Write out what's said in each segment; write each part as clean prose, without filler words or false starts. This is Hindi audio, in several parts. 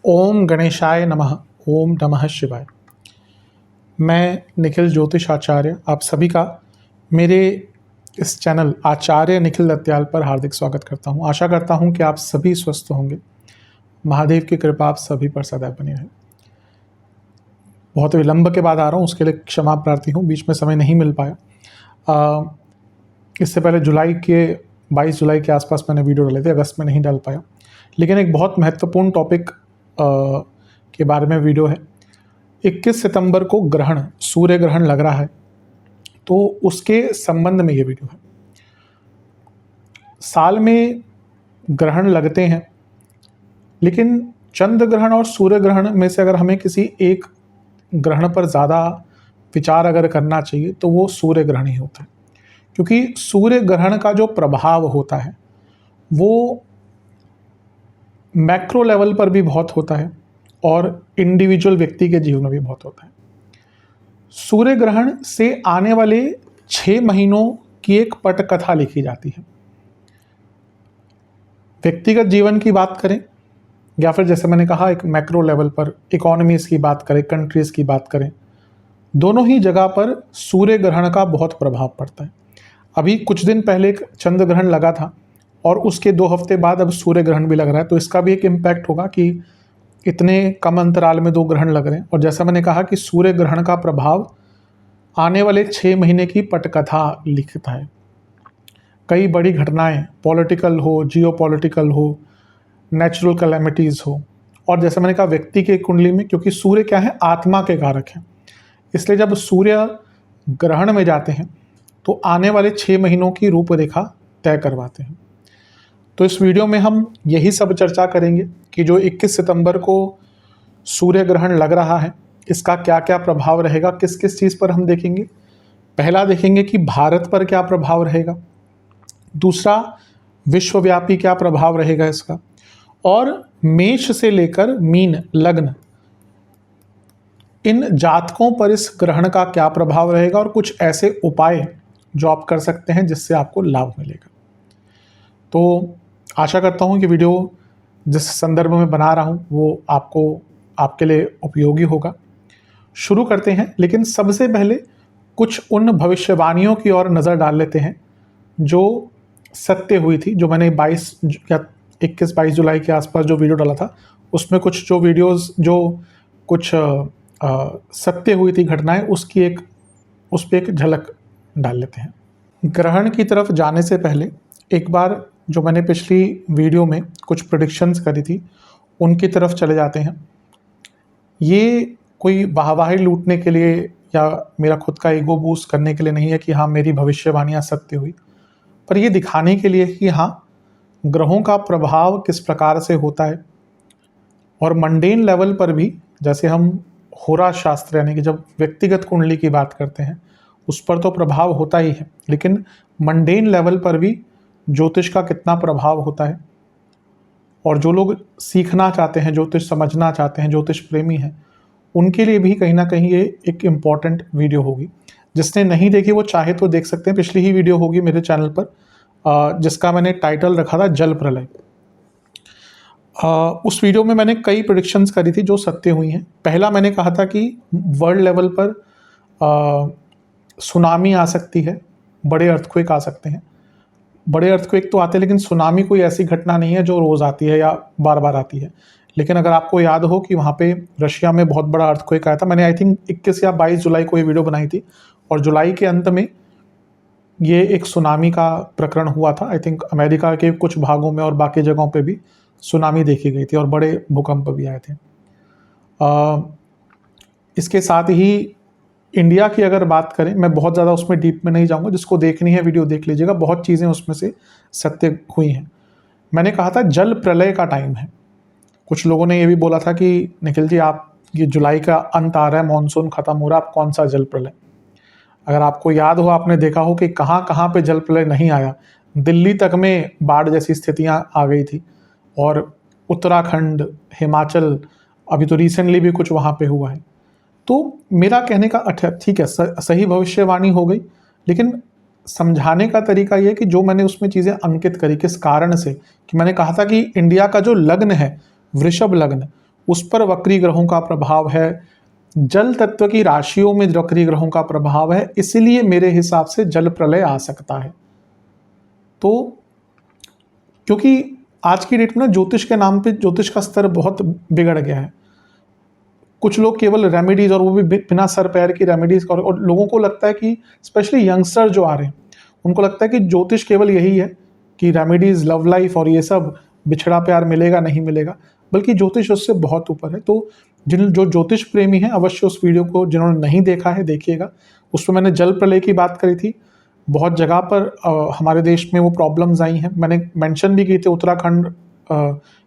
ओम गणेशाय नमः। ओम नमः शिवाय। मैं निखिल ज्योतिष आचार्य आप सभी का मेरे इस चैनल आचार्य निखिल दत्याल पर हार्दिक स्वागत करता हूं। आशा करता हूं कि आप सभी स्वस्थ होंगे। महादेव की कृपा आप सभी पर सदैव बनी रहे। बहुत विलंब के बाद आ रहा हूं, उसके लिए क्षमा प्रार्थी हूं, बीच में समय नहीं मिल पाया। इससे पहले 22 जुलाई के आसपास मैंने वीडियो डाले थे, अगस्त में नहीं डाल पाया। लेकिन एक बहुत महत्वपूर्ण टॉपिक के बारे में वीडियो है। 21 सितंबर को ग्रहण, सूर्य ग्रहण लग रहा है, तो उसके संबंध में ये वीडियो है। साल में ग्रहण लगते हैं, लेकिन चंद्र ग्रहण और सूर्य ग्रहण में से अगर हमें किसी एक ग्रहण पर ज़्यादा विचार अगर करना चाहिए तो वो सूर्य ग्रहण ही होता है, क्योंकि सूर्य ग्रहण का जो प्रभाव होता है वो मैक्रो लेवल पर भी बहुत होता है और इंडिविजुअल व्यक्ति के जीवन में भी बहुत होता है। सूर्य ग्रहण से आने वाले 6 महीनों की एक पटकथा लिखी जाती है। व्यक्तिगत जीवन की बात करें या फिर जैसे मैंने कहा एक मैक्रो लेवल पर इकोनॉमीज की बात करें, कंट्रीज की बात करें, दोनों ही जगह पर सूर्य ग्रहण का बहुत प्रभाव पड़ता है। अभी कुछ दिन पहले एक चंद्र ग्रहण लगा था और उसके 2 हफ्ते बाद अब सूर्य ग्रहण भी लग रहा है, तो इसका भी एक इम्पैक्ट होगा कि इतने कम अंतराल में 2 ग्रहण लग रहे हैं। और जैसा मैंने कहा कि सूर्य ग्रहण का प्रभाव आने वाले 6 महीने की पटकथा लिखता है। कई बड़ी घटनाएं, पॉलिटिकल हो, जियोपॉलिटिकल हो, नेचुरल कैलेमिटीज़ हो, और जैसे मैंने कहा व्यक्ति के कुंडली में, क्योंकि सूर्य क्या है, आत्मा के कारक है, इसलिए जब सूर्य ग्रहण में जाते हैं तो आने वाले 6 महीनों की रूपरेखा तय करवाते हैं। तो इस वीडियो में हम यही सब चर्चा करेंगे कि जो 21 सितंबर को सूर्य ग्रहण लग रहा है इसका क्या क्या प्रभाव रहेगा, किस किस चीज़ पर हम देखेंगे। पहला देखेंगे कि भारत पर क्या प्रभाव रहेगा, दूसरा विश्वव्यापी क्या प्रभाव रहेगा इसका, और मेष से लेकर मीन लग्न इन जातकों पर इस ग्रहण का क्या प्रभाव रहेगा और कुछ ऐसे उपाय जो आप कर सकते हैं जिससे आपको लाभ मिलेगा। तो आशा करता हूं कि वीडियो जिस संदर्भ में बना रहा हूं वो आपके लिए उपयोगी होगा। शुरू करते हैं, लेकिन सबसे पहले कुछ उन भविष्यवाणियों की ओर नज़र डाल लेते हैं जो सत्य हुई थी। जो मैंने 21-22 जुलाई के आसपास जो वीडियो डाला था उसमें कुछ जो वीडियोस जो कुछ सत्य हुई थी घटनाएं, उस पर एक झलक डाल लेते हैं। ग्रहण की तरफ जाने से पहले एक बार जो मैंने पिछली वीडियो में कुछ प्रेडिक्शंस करी थी उनकी तरफ चले जाते हैं। ये कोई वाहवाही लूटने के लिए या मेरा खुद का ईगो बूस्ट करने के लिए नहीं है कि हाँ मेरी भविष्यवाणियाँ सत्य हुई, पर ये दिखाने के लिए कि हाँ ग्रहों का प्रभाव किस प्रकार से होता है। और मंडेन लेवल पर भी, जैसे हम होरा शास्त्र यानी कि जब व्यक्तिगत कुंडली की बात करते हैं उस पर तो प्रभाव होता ही है, लेकिन मंडेन लेवल पर भी ज्योतिष का कितना प्रभाव होता है। और जो लोग सीखना चाहते हैं, ज्योतिष समझना चाहते हैं, ज्योतिष प्रेमी हैं, उनके लिए भी कहीं ना कहीं ये एक इम्पॉर्टेंट वीडियो होगी। जिसने नहीं देखी वो चाहे तो देख सकते हैं, पिछली ही वीडियो होगी मेरे चैनल पर जिसका मैंने टाइटल रखा था जल प्रलय। उस वीडियो में मैंने कई प्रेडिक्शंस करी थी जो सत्य हुई हैं। पहला मैंने कहा था कि वर्ल्ड लेवल पर सुनामी आ सकती है, बड़े अर्थक्वेक आ सकते हैं। बड़े अर्थक्वेक तो आते हैं, लेकिन सुनामी कोई ऐसी घटना नहीं है जो रोज़ आती है या बार बार आती है। लेकिन अगर आपको याद हो कि वहाँ पे रशिया में बहुत बड़ा अर्थक्वेक आया था, मैंने आई थिंक 21 या 22 जुलाई को ये वीडियो बनाई थी, और जुलाई के अंत में ये एक सुनामी का प्रकरण हुआ था। आई थिंक अमेरिका के कुछ भागों में और बाकी जगहों पे भी सुनामी देखी गई थी और बड़े भूकंप भी आए थे। इसके साथ ही इंडिया की अगर बात करें, मैं बहुत ज़्यादा उसमें डीप में नहीं जाऊंगा, जिसको देखनी है वीडियो देख लीजिएगा, बहुत चीज़ें उसमें से सत्य हुई हैं। मैंने कहा था जल प्रलय का टाइम है। कुछ लोगों ने ये भी बोला था कि निखिल जी आप ये जुलाई का अंत आ रहा है, मानसून खत्म हो रहा है, आप कौन सा जल प्रलय। अगर आपको याद हो, आपने देखा हो कि कहाँ कहाँ पे जल प्रलय नहीं आया। दिल्ली तक में बाढ़ जैसी स्थितियाँ आ गई थी, और उत्तराखंड, हिमाचल, अभी तो रिसेंटली भी कुछ वहाँ पे हुआ है। तो मेरा कहने का ठीक है, सही भविष्यवाणी हो गई, लेकिन समझाने का तरीका ये है कि जो मैंने उसमें चीज़ें अंकित करी किस कारण से, कि मैंने कहा था कि इंडिया का जो लग्न है वृषभ लग्न, उस पर वक्री ग्रहों का प्रभाव है, जल तत्व की राशियों में वक्री ग्रहों का प्रभाव है, इसलिए मेरे हिसाब से जल प्रलय आ सकता है। तो क्योंकि आज की डेट में ना ज्योतिष के नाम पे ज्योतिष का स्तर बहुत बिगड़ गया है। कुछ लोग केवल रेमेडीज, और वो भी बिना सर पैर की रेमेडीज, और लोगों को लगता है कि स्पेशली यंगस्टर जो आ रहे हैं उनको लगता है कि ज्योतिष केवल यही है कि रेमेडीज, लव लाइफ और ये सब, बिछड़ा प्यार मिलेगा नहीं मिलेगा, बल्कि ज्योतिष उससे बहुत ऊपर है। तो जो ज्योतिष प्रेमी हैं अवश्य उस वीडियो को जिन्होंने नहीं देखा है देखिएगा। उसमें मैंने जल प्रलय की बात करी थी। बहुत जगह पर हमारे देश में वो प्रॉब्लम्स आई हैं, मैंने मेंशन भी की थी उत्तराखंड,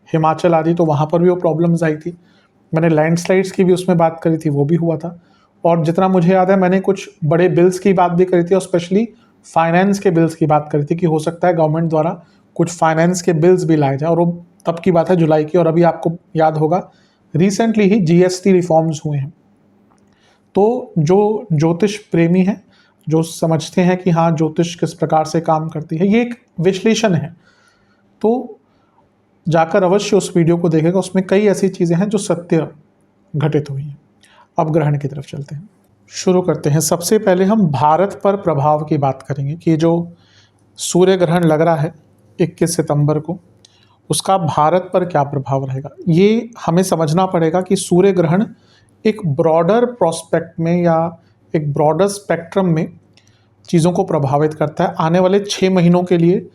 हिमाचल आदि, तो वहाँ पर भी वो प्रॉब्लम्स आई थी। मैंने लैंडस्लाइड्स की भी उसमें बात करी थी, वो भी हुआ था। और जितना मुझे याद है मैंने कुछ बड़े बिल्स की बात भी करी थी, और स्पेशली फाइनेंस के बिल्स की बात करी थी कि हो सकता है गवर्नमेंट द्वारा कुछ फाइनेंस के बिल्स भी लाए जाए, और वो तब की बात है जुलाई की। और अभी आपको याद होगा रिसेंटली ही जीएसटी रिफॉर्म्स हुए हैं। तो जो ज्योतिष प्रेमी हैं, जो समझते हैं कि हाँ ज्योतिष किस प्रकार से काम करती है, ये एक विश्लेषण है, तो जाकर अवश्य उस वीडियो को देखेगा। उसमें कई ऐसी चीज़ें हैं जो सत्य घटित हुई हैं। अब ग्रहण की तरफ चलते हैं, शुरू करते हैं। सबसे पहले हम भारत पर प्रभाव की बात करेंगे कि जो सूर्य ग्रहण लग रहा है 21 सितंबर को, उसका भारत पर क्या प्रभाव रहेगा। ये हमें समझना पड़ेगा कि सूर्य ग्रहण एक ब्रॉडर प्रोस्पेक्ट में या एक ब्रॉडर स्पेक्ट्रम में चीज़ों को प्रभावित करता है। आने वाले 6 महीनों के लिए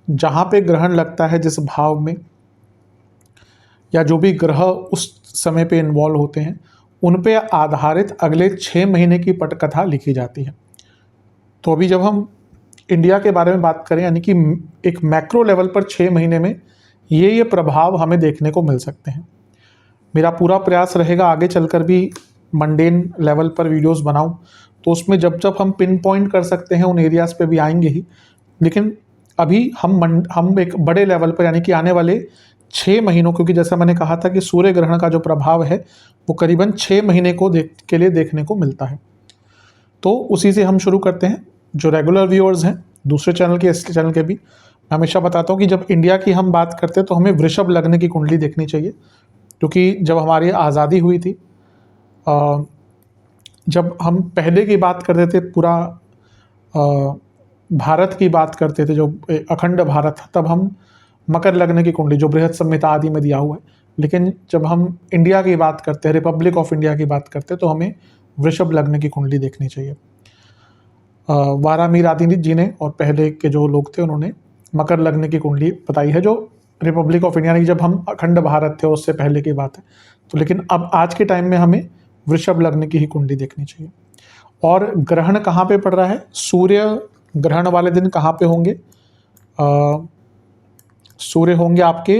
जहाँ पे ग्रहण लगता है, जिस भाव में, या जो भी ग्रह उस समय पे इन्वॉल्व होते हैं, उन पे आधारित अगले 6 महीने की पटकथा लिखी जाती है। तो अभी जब हम इंडिया के बारे में बात करें, यानी कि एक मैक्रो लेवल पर 6 महीने में ये प्रभाव हमें देखने को मिल सकते हैं। मेरा पूरा प्रयास रहेगा आगे चलकर भी मंडेन लेवल पर वीडियोस बनाऊं, तो उसमें जब जब हम पिन पॉइंट कर सकते हैं उन एरियाज़ पे भी आएंगे ही। लेकिन अभी हम एक बड़े लेवल पर, यानी कि आने वाले 6 महीनों, क्योंकि जैसा मैंने कहा था कि सूर्य ग्रहण का जो प्रभाव है वो करीबन 6 महीने के लिए देखने को मिलता है। तो उसी से हम शुरू करते हैं। जो रेगुलर व्यूअर्स हैं दूसरे चैनल के, इस चैनल के भी, मैं हमेशा बताता हूँ कि जब इंडिया की हम बात करते हैं तो हमें वृषभ लग्न की कुंडली देखनी चाहिए, क्योंकि जब हमारी आज़ादी हुई थी, जब हम पहले की बात करते थे, पूरा भारत की बात करते थे, जो अखंड भारत था, तब हम मकर लग्न की कुंडली, जो बृहद संहिता आदि में दिया हुआ है, लेकिन जब हम इंडिया की बात करते हैं, रिपब्लिक ऑफ इंडिया की बात करते हैं, तो हमें वृषभ लग्न की कुंडली देखनी चाहिए। वारामीर आदि जी ने और पहले के जो लोग थे उन्होंने मकर लग्न की कुंडली बताई है, जो रिपब्लिक ऑफ इंडिया, जब हम अखंड भारत थे उससे पहले की बात है। तो लेकिन अब आज के टाइम में हमें वृषभ लग्न की ही कुंडली देखनी चाहिए। और ग्रहण कहाँ पे पड़ रहा है, सूर्य ग्रहण वाले दिन कहाँ पे होंगे, सूर्य होंगे आपके,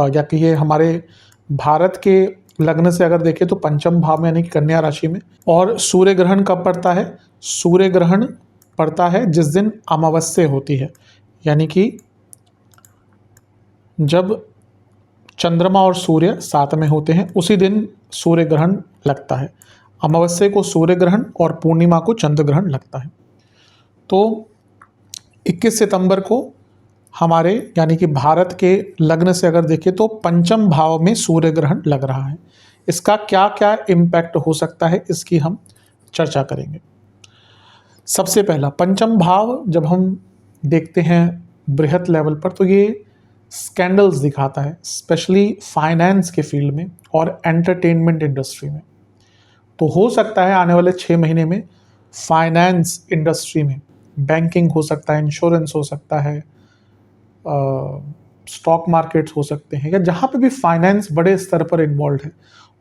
या कि ये हमारे भारत के लग्न से अगर देखें तो पंचम भाव में, यानी कि कन्या राशि में। और सूर्य ग्रहण कब पड़ता है, सूर्य ग्रहण पड़ता है जिस दिन अमावस्या होती है, यानी कि जब चंद्रमा और सूर्य साथ में होते हैं उसी दिन सूर्य ग्रहण लगता है। अमावस्या को सूर्य ग्रहण और पूर्णिमा को चंद्र ग्रहण लगता है। तो 21 सितंबर को हमारे, यानी कि भारत के लग्न से अगर देखें तो पंचम भाव में सूर्य ग्रहण लग रहा है। इसका क्या क्या इम्पैक्ट हो सकता है इसकी हम चर्चा करेंगे। सबसे पहला, पंचम भाव जब हम देखते हैं बृहत लेवल पर, तो ये स्कैंडल्स दिखाता है, स्पेशली फाइनेंस के फील्ड में और एंटरटेनमेंट इंडस्ट्री में। तो हो सकता है आने वाले 6 महीने में फाइनेंस इंडस्ट्री में, बैंकिंग हो सकता है, इंश्योरेंस हो सकता है, स्टॉक मार्केट्स हो सकते हैं, या जहाँ पे भी फाइनेंस बड़े स्तर पर इन्वॉल्व है,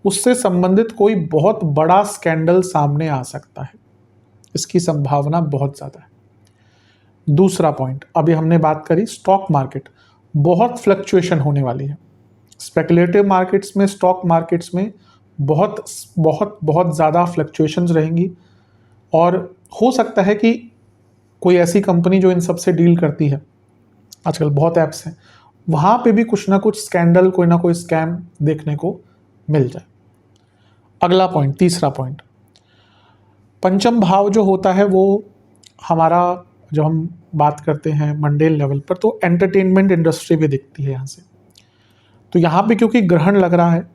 उससे संबंधित कोई बहुत बड़ा स्कैंडल सामने आ सकता है। इसकी संभावना बहुत ज़्यादा है। दूसरा पॉइंट, अभी हमने बात करी स्टॉक मार्केट, बहुत फ्लक्चुएशन होने वाली है। स्पेकुलेटिव मार्केट्स में, स्टॉक मार्केट्स में बहुत बहुत बहुत ज़्यादा फ्लक्चुएशंस रहेंगी। और हो सकता है कि कोई ऐसी कंपनी जो इन सब से डील करती है, आजकल बहुत ऐप्स हैं, वहाँ पे भी कुछ ना कुछ स्कैंडल, कोई ना कोई स्कैम देखने को मिल जाए। अगला पॉइंट, तीसरा पॉइंट, पंचम भाव जो होता है वो हमारा जब हम बात करते हैं मंडेल लेवल पर, तो एंटरटेनमेंट इंडस्ट्री भी दिखती है यहाँ से। तो यहाँ पे क्योंकि ग्रहण लग रहा है,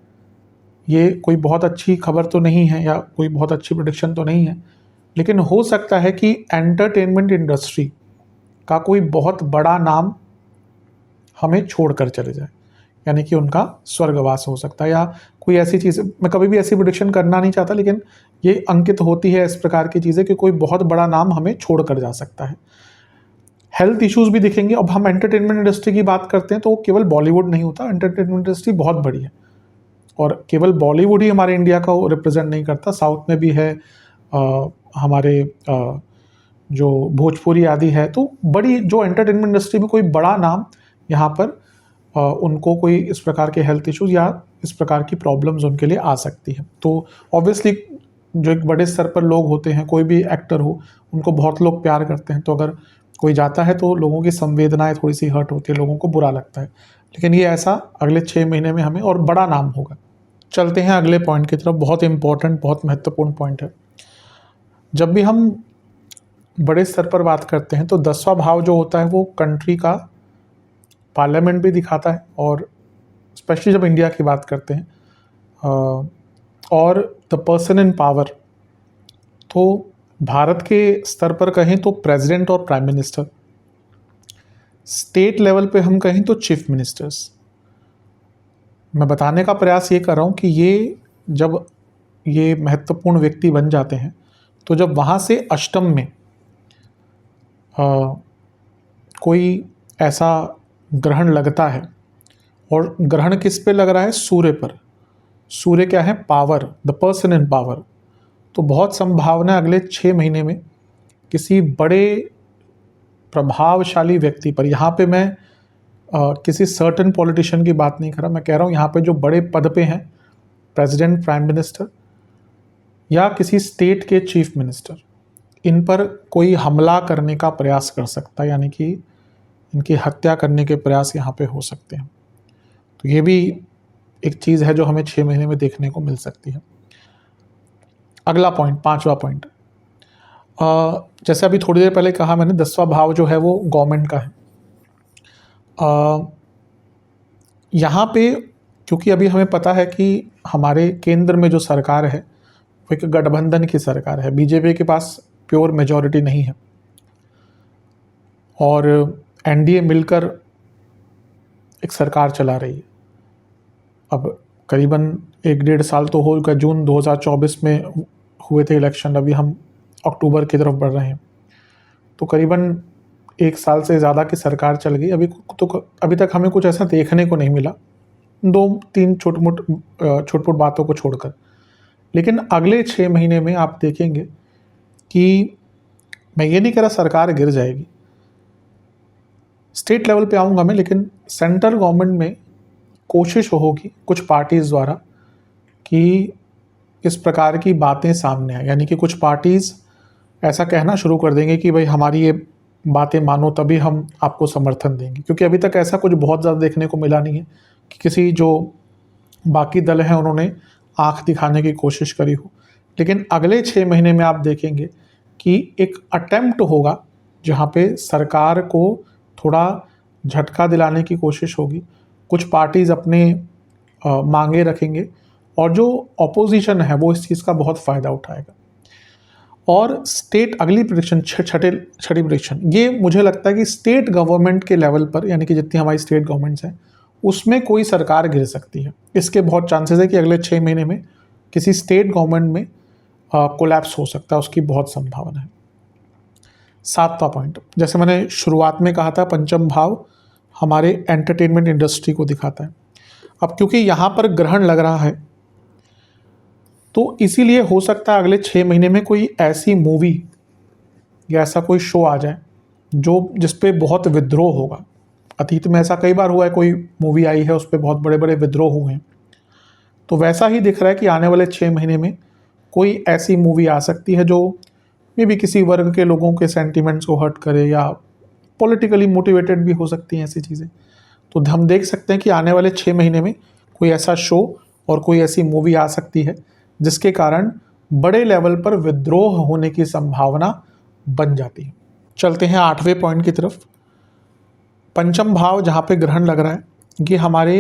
ये कोई बहुत अच्छी खबर तो नहीं है या कोई बहुत अच्छी प्रेडिक्शन तो नहीं है, लेकिन हो सकता है कि एंटरटेनमेंट इंडस्ट्री का कोई बहुत बड़ा नाम हमें छोड़कर चले जाए, यानी कि उनका स्वर्गवास हो सकता है या कोई ऐसी चीज़। मैं कभी भी ऐसी प्रेडिक्शन करना नहीं चाहता, लेकिन ये अंकित होती है इस प्रकार की चीज़ें कि कोई बहुत बड़ा नाम हमें छोड़कर जा सकता है। हेल्थ इश्यूज़ भी दिखेंगे। अब हम एंटरटेनमेंट इंडस्ट्री की बात करते हैं तो केवल बॉलीवुड नहीं होता, एंटरटेनमेंट इंडस्ट्री बहुत बड़ी है और केवल बॉलीवुड ही हमारे इंडिया को रिप्रेजेंट नहीं करता, साउथ में भी है, हमारे जो भोजपुरी आदि है। तो बड़ी जो एंटरटेनमेंट इंडस्ट्री में कोई बड़ा नाम यहाँ पर उनको कोई इस प्रकार के हेल्थ इश्यूज या इस प्रकार की प्रॉब्लम्स उनके लिए आ सकती है। तो ऑब्वियसली जो एक बड़े स्तर पर लोग होते हैं, कोई भी एक्टर हो, उनको बहुत लोग प्यार करते हैं, तो अगर कोई जाता है तो लोगों की संवेदनाएं थोड़ी सी हर्ट होती है, लोगों को बुरा लगता है। लेकिन ये ऐसा अगले 6 महीने में हमें और बड़ा नाम होगा। चलते हैं अगले पॉइंट की तरफ। बहुत इंपॉर्टेंट, बहुत महत्वपूर्ण पॉइंट है। जब भी हम बड़े स्तर पर बात करते हैं तो 10वां भाव जो होता है वो कंट्री का पार्लियामेंट भी दिखाता है, और स्पेशली जब इंडिया की बात करते हैं और द पर्सन इन पावर, तो भारत के स्तर पर कहें तो प्रेसिडेंट और प्राइम मिनिस्टर, स्टेट लेवल पे हम कहें तो चीफ मिनिस्टर्स। मैं बताने का प्रयास ये कर रहा हूँ कि ये जब ये महत्वपूर्ण व्यक्ति बन जाते हैं तो जब वहाँ से अष्टम में कोई ऐसा ग्रहण लगता है, और ग्रहण किस पे लग रहा है? सूर्य पर। सूर्य क्या है? Power, the person in power. तो बहुत संभावना अगले 6 महीने में किसी बड़े प्रभावशाली व्यक्ति पर, यहाँ पे मैं किसी सर्टेन पॉलिटिशियन की बात नहीं कर रहा, मैं कह रहा हूँ यहाँ पे जो बड़े पद पे हैं, प्रेसिडेंट, प्राइम मिनिस्टर या किसी स्टेट के चीफ मिनिस्टर, इन पर कोई हमला करने का प्रयास कर सकता है, यानी कि इनकी हत्या करने के प्रयास यहाँ पे हो सकते हैं। तो ये भी एक चीज़ है जो हमें 6 महीने में देखने को मिल सकती है। अगला पॉइंट, 5वां पॉइंट, जैसे अभी थोड़ी देर पहले कहा मैंने, 10वां भाव जो है वो गवर्नमेंट का है। यहाँ पे क्योंकि अभी हमें पता है कि हमारे केंद्र में जो सरकार है वो एक गठबंधन की सरकार है, बीजेपी के पास प्योर मेजॉरिटी नहीं है, और एनडीए मिलकर एक सरकार चला रही है। अब करीबन 1-1.5 साल तो हो गया, जून 2024 में हुए थे इलेक्शन, अभी हम अक्टूबर की तरफ बढ़ रहे हैं, तो करीबन 1 साल से ज़्यादा की सरकार चल गई। अभी तक हमें कुछ ऐसा देखने को नहीं मिला, 2-3 छोट-मोट बातों को छोड़कर। लेकिन अगले 6 महीने में आप देखेंगे कि मैं ये नहीं कह रहा सरकार गिर जाएगी, स्टेट लेवल पे आऊँगा मैं, लेकिन सेंट्रल गवर्नमेंट में कोशिश होगी कुछ पार्टीज़ द्वारा कि इस प्रकार की बातें सामने आए, यानी कि कुछ पार्टीज़ ऐसा कहना शुरू कर देंगे कि भाई हमारी ये बातें मानो तभी हम आपको समर्थन देंगे। क्योंकि अभी तक ऐसा कुछ बहुत ज़्यादा देखने को मिला नहीं है कि किसी जो बाकी दल हैं उन्होंने आँख दिखाने की कोशिश करी हो। लेकिन अगले 6 महीने में आप देखेंगे कि एक अटेम्प्ट होगा जहाँ पे सरकार को थोड़ा झटका दिलाने की कोशिश होगी, कुछ पार्टीज़ अपने मांगे रखेंगे, और जो ऑपोजिशन है वो इस चीज़ का बहुत फ़ायदा उठाएगा। और स्टेट, अगली प्रेडिक्शन, छठी प्रेडिक्शन, ये मुझे लगता है कि स्टेट गवर्नमेंट के लेवल पर, यानी कि जितनी हमारी स्टेट गवर्नमेंट्स हैं उसमें कोई सरकार गिर सकती है। इसके बहुत चांसेस है कि अगले 6 महीने में किसी स्टेट गवर्नमेंट में कोलैप्स हो सकता है, उसकी बहुत संभावना है। 7वां पॉइंट, जैसे मैंने शुरुआत में कहा था, पंचम भाव हमारे एंटरटेनमेंट इंडस्ट्री को दिखाता है। अब क्योंकि यहाँ पर ग्रहण लग रहा है तो इसीलिए हो सकता है अगले 6 महीने में कोई ऐसी मूवी या ऐसा कोई शो आ जाए जो जिस पे बहुत विद्रोह होगा। अतीत में ऐसा कई बार हुआ है, कोई मूवी आई है उस पर बहुत बड़े बड़े विद्रोह हुए हैं, तो वैसा ही दिख रहा है कि आने वाले 6 महीने में कोई ऐसी मूवी आ सकती है जो मे भी किसी वर्ग के लोगों के सेंटिमेंट्स को हर्ट करे, या पॉलिटिकली मोटिवेटेड भी हो सकती हैं ऐसी चीज़ें। तो हम देख सकते हैं कि आने वाले 6 महीने में कोई ऐसा शो और कोई ऐसी मूवी आ सकती है जिसके कारण बड़े लेवल पर विद्रोह होने की संभावना बन जाती है। चलते हैं 8वें पॉइंट की तरफ। पंचम भाव जहाँ पे ग्रहण लग रहा है, ये हमारे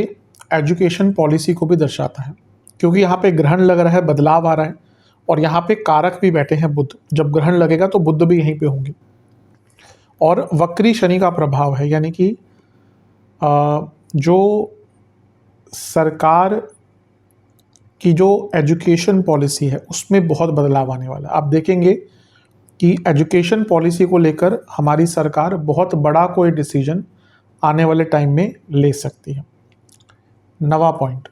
एजुकेशन पॉलिसी को भी दर्शाता है, क्योंकि यहाँ पे ग्रहण लग रहा है, बदलाव आ रहा है, और यहाँ पे कारक भी बैठे हैं बुध। जब ग्रहण लगेगा तो बुध भी यहीं पे होंगे, और वक्री शनि का प्रभाव है, यानी कि जो सरकार की जो एजुकेशन पॉलिसी है उसमें बहुत बदलाव आने वाला है। आप देखेंगे कि एजुकेशन पॉलिसी को लेकर हमारी सरकार बहुत बड़ा कोई डिसीजन आने वाले टाइम में ले सकती है। 9वां पॉइंट,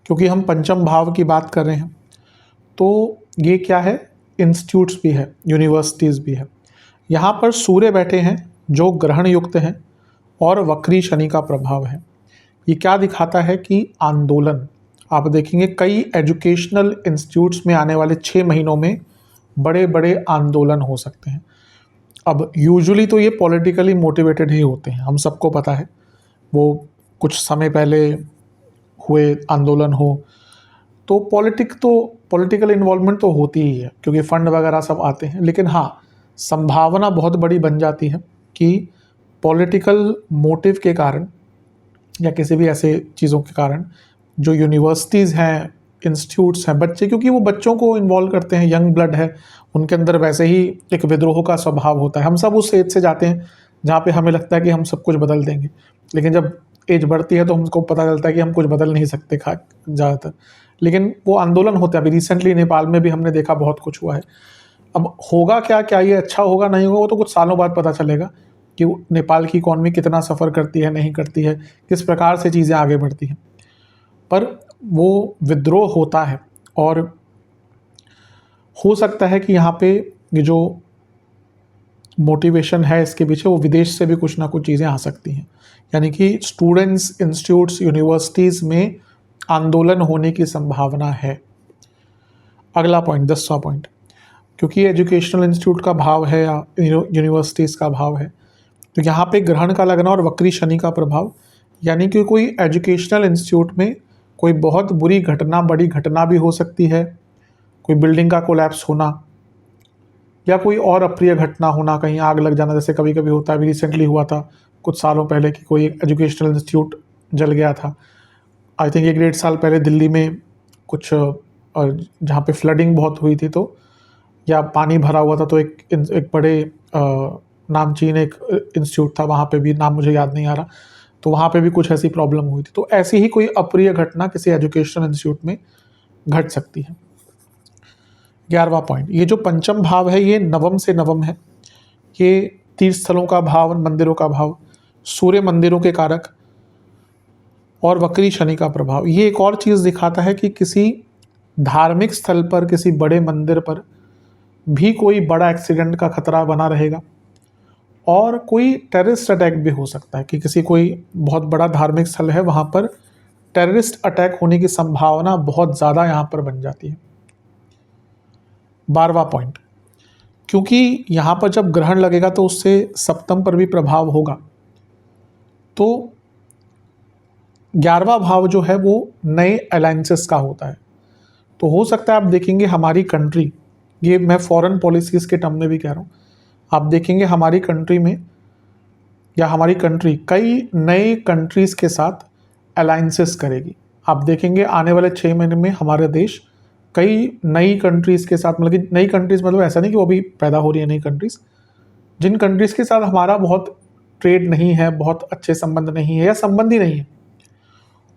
क्योंकि हम पंचम भाव की बात कर रहे हैं तो ये क्या है, इंस्टीट्यूट्स भी है, यूनिवर्सिटीज़ भी है। यहाँ पर सूर्य बैठे हैं जो ग्रहण युक्त हैं और वक्री शनि का प्रभाव है। ये क्या दिखाता है कि आंदोलन, आप देखेंगे कई एजुकेशनल इंस्टीट्यूट्स में आने वाले 6 महीनों में बड़े बड़े आंदोलन हो सकते हैं। अब यूजुअली तो ये पॉलिटिकली मोटिवेटेड ही होते हैं, हम सबको पता है। वो कुछ समय पहले हुए आंदोलन हो तो पॉलिटिकल इन्वॉल्वमेंट तो होती ही है, क्योंकि फंड वगैरह सब आते हैं। लेकिन हाँ, संभावना बहुत बड़ी बन जाती है कि पॉलिटिकल मोटिव के कारण या किसी भी ऐसे चीज़ों के कारण जो यूनिवर्सिटीज़ हैं, इंस्टीट्यूट्स हैं, बच्चे, क्योंकि वो बच्चों को इन्वॉल्व करते हैं, यंग ब्लड है, उनके अंदर वैसे ही एक विद्रोह का स्वभाव होता है। हम सब उस एज से जाते हैं जहाँ पे हमें लगता है कि हम सब कुछ बदल देंगे, लेकिन जब एज बढ़ती है तो हमको पता चलता है कि हम कुछ बदल नहीं सकते ज़्यादातर। लेकिन वो आंदोलन होते हैं। अभी रिसेंटली नेपाल में भी हमने देखा बहुत कुछ हुआ है। अब होगा क्या, क्या ये अच्छा होगा नहीं होगा, वो तो कुछ सालों बाद पता चलेगा कि नेपाल की इकॉनमी कितना सफ़र करती है, नहीं करती है, किस प्रकार से चीज़ें आगे बढ़ती हैं। पर वो विद्रोह होता है, और हो सकता है कि यहाँ पे ये जो मोटिवेशन है इसके पीछे, वो विदेश से भी कुछ ना कुछ चीज़ें आ सकती हैं। यानी कि स्टूडेंट्स, इंस्टीट्यूट्स, यूनिवर्सिटीज़ में आंदोलन होने की संभावना है। अगला पॉइंट, 10वां पॉइंट, क्योंकि एजुकेशनल इंस्टीट्यूट का भाव है या यूनिवर्सिटीज़ का भाव है, तो यहाँ पे ग्रहण का लगना और वक्री शनि का प्रभाव, यानी कि कोई एजुकेशनल इंस्टीट्यूट में कोई बहुत बुरी घटना, बड़ी घटना भी हो सकती है, कोई बिल्डिंग का कोलैप्स होना या कोई और अप्रिय घटना होना, कहीं आग लग जाना, जैसे कभी कभी होता है। अभी रिसेंटली हुआ था कुछ सालों पहले कि कोई एजुकेशनल इंस्टीट्यूट जल गया था। आई थिंक 1-1.5 साल पहले दिल्ली में कुछ जहाँ पे फ्लडिंग बहुत हुई थी, तो या पानी भरा हुआ था, तो एक बड़े नामचीन एक इंस्टीट्यूट था, वहाँ पे भी नाम मुझे याद नहीं आ रहा, तो वहाँ पे भी कुछ ऐसी प्रॉब्लम हुई थी। तो ऐसी ही कोई अप्रिय घटना किसी एजुकेशनल इंस्टीट्यूट में घट सकती है। 11वां पॉइंट, ये जो पंचम भाव है ये नवम से नवम है। ये तीर्थ स्थलों का भाव, मंदिरों का भाव, सूर्य मंदिरों के कारक और वक्री शनि का प्रभाव। ये एक और चीज़ दिखाता है कि किसी धार्मिक स्थल पर, किसी बड़े मंदिर पर भी कोई बड़ा एक्सीडेंट का खतरा बना रहेगा, और कोई टेररिस्ट अटैक भी हो सकता है कि किसी कोई बहुत बड़ा धार्मिक स्थल है, वहाँ पर टेररिस्ट अटैक होने की संभावना बहुत ज़्यादा यहाँ पर बन जाती है। 12वां पॉइंट, क्योंकि यहाँ पर जब ग्रहण लगेगा तो उससे सप्तम पर भी प्रभाव होगा, तो 11वां भाव जो है वो नए अलायंसेस का होता है। तो हो सकता है आप देखेंगे हमारी कंट्री, ये मैं फॉरेन पॉलिसीज़ के टर्म में भी कह रहा हूँ, आप देखेंगे हमारी कंट्री में या हमारी कंट्री कई नए कंट्रीज़ के साथ अलायंसेस करेगी। आप देखेंगे आने वाले 6 महीने में हमारे देश कई नई कंट्रीज़ के साथ, मतलब कि नई कंट्रीज़ मतलब ऐसा नहीं कि वो अभी पैदा हो रही है नई कंट्रीज़, जिन कंट्रीज़ के साथ हमारा बहुत ट्रेड नहीं है, बहुत अच्छे संबंध नहीं है या संबंध ही नहीं है,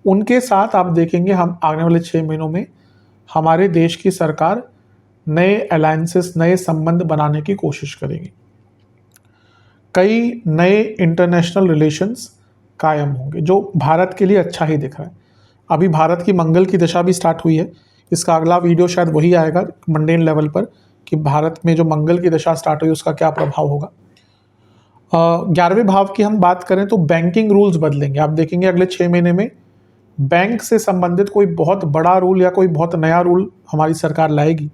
उनके साथ आप देखेंगे हम आने वाले 6 महीनों में हमारे देश की सरकार नए अलायंसेस, नए संबंध बनाने की कोशिश करेगी। कई नए इंटरनेशनल रिलेशंस कायम होंगे, जो भारत के लिए अच्छा ही दिख रहा है। अभी भारत की मंगल की दशा भी स्टार्ट हुई है, इसका अगला वीडियो शायद वही आएगा मंडेन लेवल पर कि भारत में जो मंगल की दशा स्टार्ट हुई उसका क्या प्रभाव होगा। 11वें भाव की हम बात करें तो बैंकिंग रूल्स बदलेंगे। आप देखेंगे अगले 6 महीने में बैंक से संबंधित कोई बहुत बड़ा रूल या कोई बहुत नया रूल हमारी सरकार लाएगी,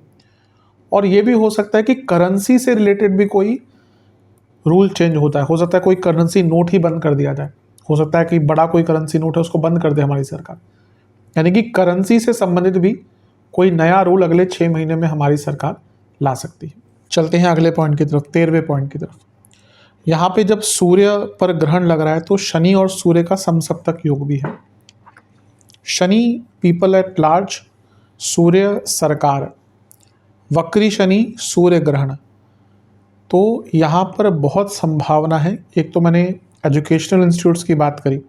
और ये भी हो सकता है कि करेंसी से रिलेटेड भी कोई रूल चेंज होता है। हो सकता है कोई करेंसी नोट ही बंद कर दिया जाए, हो सकता है कि बड़ा कोई करेंसी नोट है उसको बंद कर दे हमारी सरकार। यानी कि करेंसी से संबंधित भी कोई नया रूल अगले 6 महीने में हमारी सरकार ला सकती है। चलते हैं अगले पॉइंट की तरफ, 13वें पॉइंट की तरफ। यहाँ पे जब सूर्य पर ग्रहण लग रहा है तो शनि और सूर्य का समसप्तक योग भी है। शनि पीपल एट लार्ज, सूर्य सरकार, वक्री शनि सूर्य ग्रहण। तो यहाँ पर बहुत संभावना है। एक तो मैंने एजुकेशनल इंस्टीट्यूट्स की बात करी,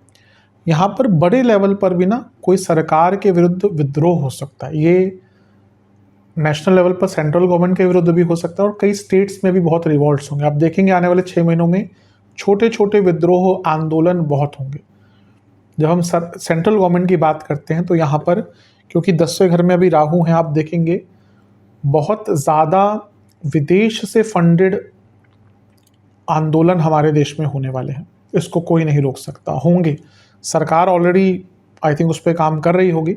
यहाँ पर बड़े लेवल पर भी ना कोई सरकार के विरुद्ध विद्रोह हो सकता है। ये नेशनल लेवल पर सेंट्रल गवर्नमेंट के विरुद्ध भी हो सकता है और कई स्टेट्स में भी बहुत रिवॉल्ट्स होंगे। आप देखेंगे आने वाले 6 महीनों में छोटे छोटे विद्रोह आंदोलन बहुत होंगे। जब हम सेंट्रल गवर्नमेंट की बात करते हैं तो यहाँ पर क्योंकि 10वें घर में अभी राहु हैं, आप देखेंगे बहुत ज़्यादा विदेश से फंडेड आंदोलन हमारे देश में होने वाले हैं। इसको कोई नहीं रोक सकता। होंगे, सरकार ऑलरेडी आई थिंक उस पर काम कर रही होगी,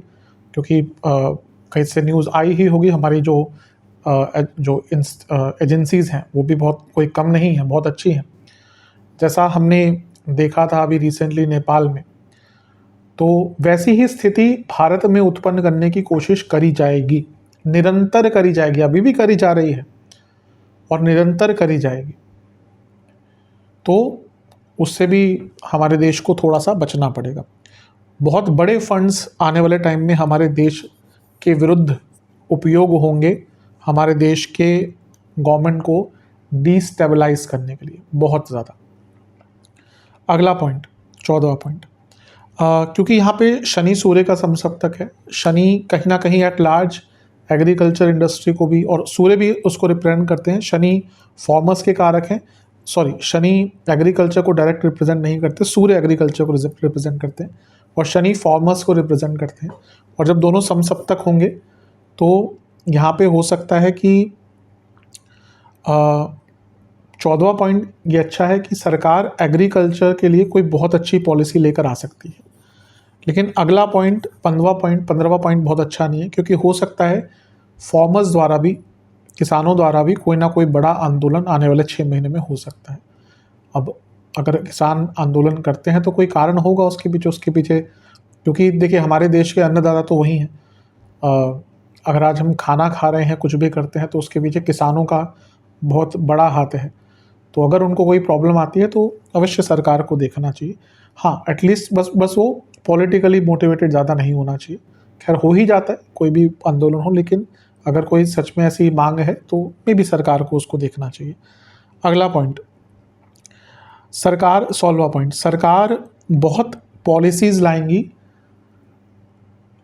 क्योंकि कहीं से न्यूज़ आई ही होगी। हमारी जो एजेंसीज़ हैं वो भी बहुत कोई कम नहीं है, बहुत अच्छी हैं। जैसा हमने देखा था अभी रिसेंटली नेपाल में, तो वैसी ही स्थिति भारत में उत्पन्न करने की कोशिश करी जाएगी, निरंतर करी जाएगी, अभी भी करी जा रही है और निरंतर करी जाएगी। तो उससे भी हमारे देश को थोड़ा सा बचना पड़ेगा। बहुत बड़े फंड्स आने वाले टाइम में हमारे देश के विरुद्ध उपयोग होंगे, हमारे देश के गवर्नमेंट को डिस्टेबलाइज करने के लिए, बहुत ज़्यादा। अगला पॉइंट, 14वां पॉइंट, क्योंकि यहाँ पे शनि सूर्य का समसप्तक है, शनि कहीं ना कहीं एट लार्ज एग्रीकल्चर इंडस्ट्री को भी, और सूर्य भी उसको रिप्रेजेंट करते हैं। शनि फार्मर्स के कारक हैं, सॉरी, शनि एग्रीकल्चर को डायरेक्ट रिप्रेजेंट नहीं करते, सूर्य एग्रीकल्चर को रिप्रेजेंट करते हैं और शनि फार्मर्स को रिप्रेजेंट करते हैं। और जब दोनों समसप्तक होंगे तो यहाँ पे हो सकता है कि 14वां पॉइंट ये अच्छा है कि सरकार एग्रीकल्चर के लिए कोई बहुत अच्छी पॉलिसी लेकर आ सकती है। लेकिन अगला पॉइंट 15वां पॉइंट बहुत अच्छा नहीं है, क्योंकि हो सकता है फार्मर्स द्वारा भी, किसानों द्वारा भी कोई ना कोई बड़ा आंदोलन आने वाले 6 महीने में हो सकता है। अब अगर किसान आंदोलन करते हैं तो कोई कारण होगा उसके पीछे, क्योंकि देखिए हमारे देश के अन्नदाता तो वही हैं। अगर आज हम खाना खा रहे हैं, कुछ भी करते हैं, तो उसके पीछे किसानों का बहुत बड़ा हाथ है। तो अगर उनको कोई प्रॉब्लम आती है तो अवश्य सरकार को देखना चाहिए। हाँ, एटलीस्ट बस वो पॉलिटिकली मोटिवेटेड ज़्यादा नहीं होना चाहिए। खैर हो ही जाता है कोई भी आंदोलन हो, लेकिन अगर कोई सच में ऐसी मांग है तो मे भी सरकार को उसको देखना चाहिए। अगला पॉइंट, सरकार, 16वां पॉइंट, सरकार बहुत पॉलिसीज़ लाएंगी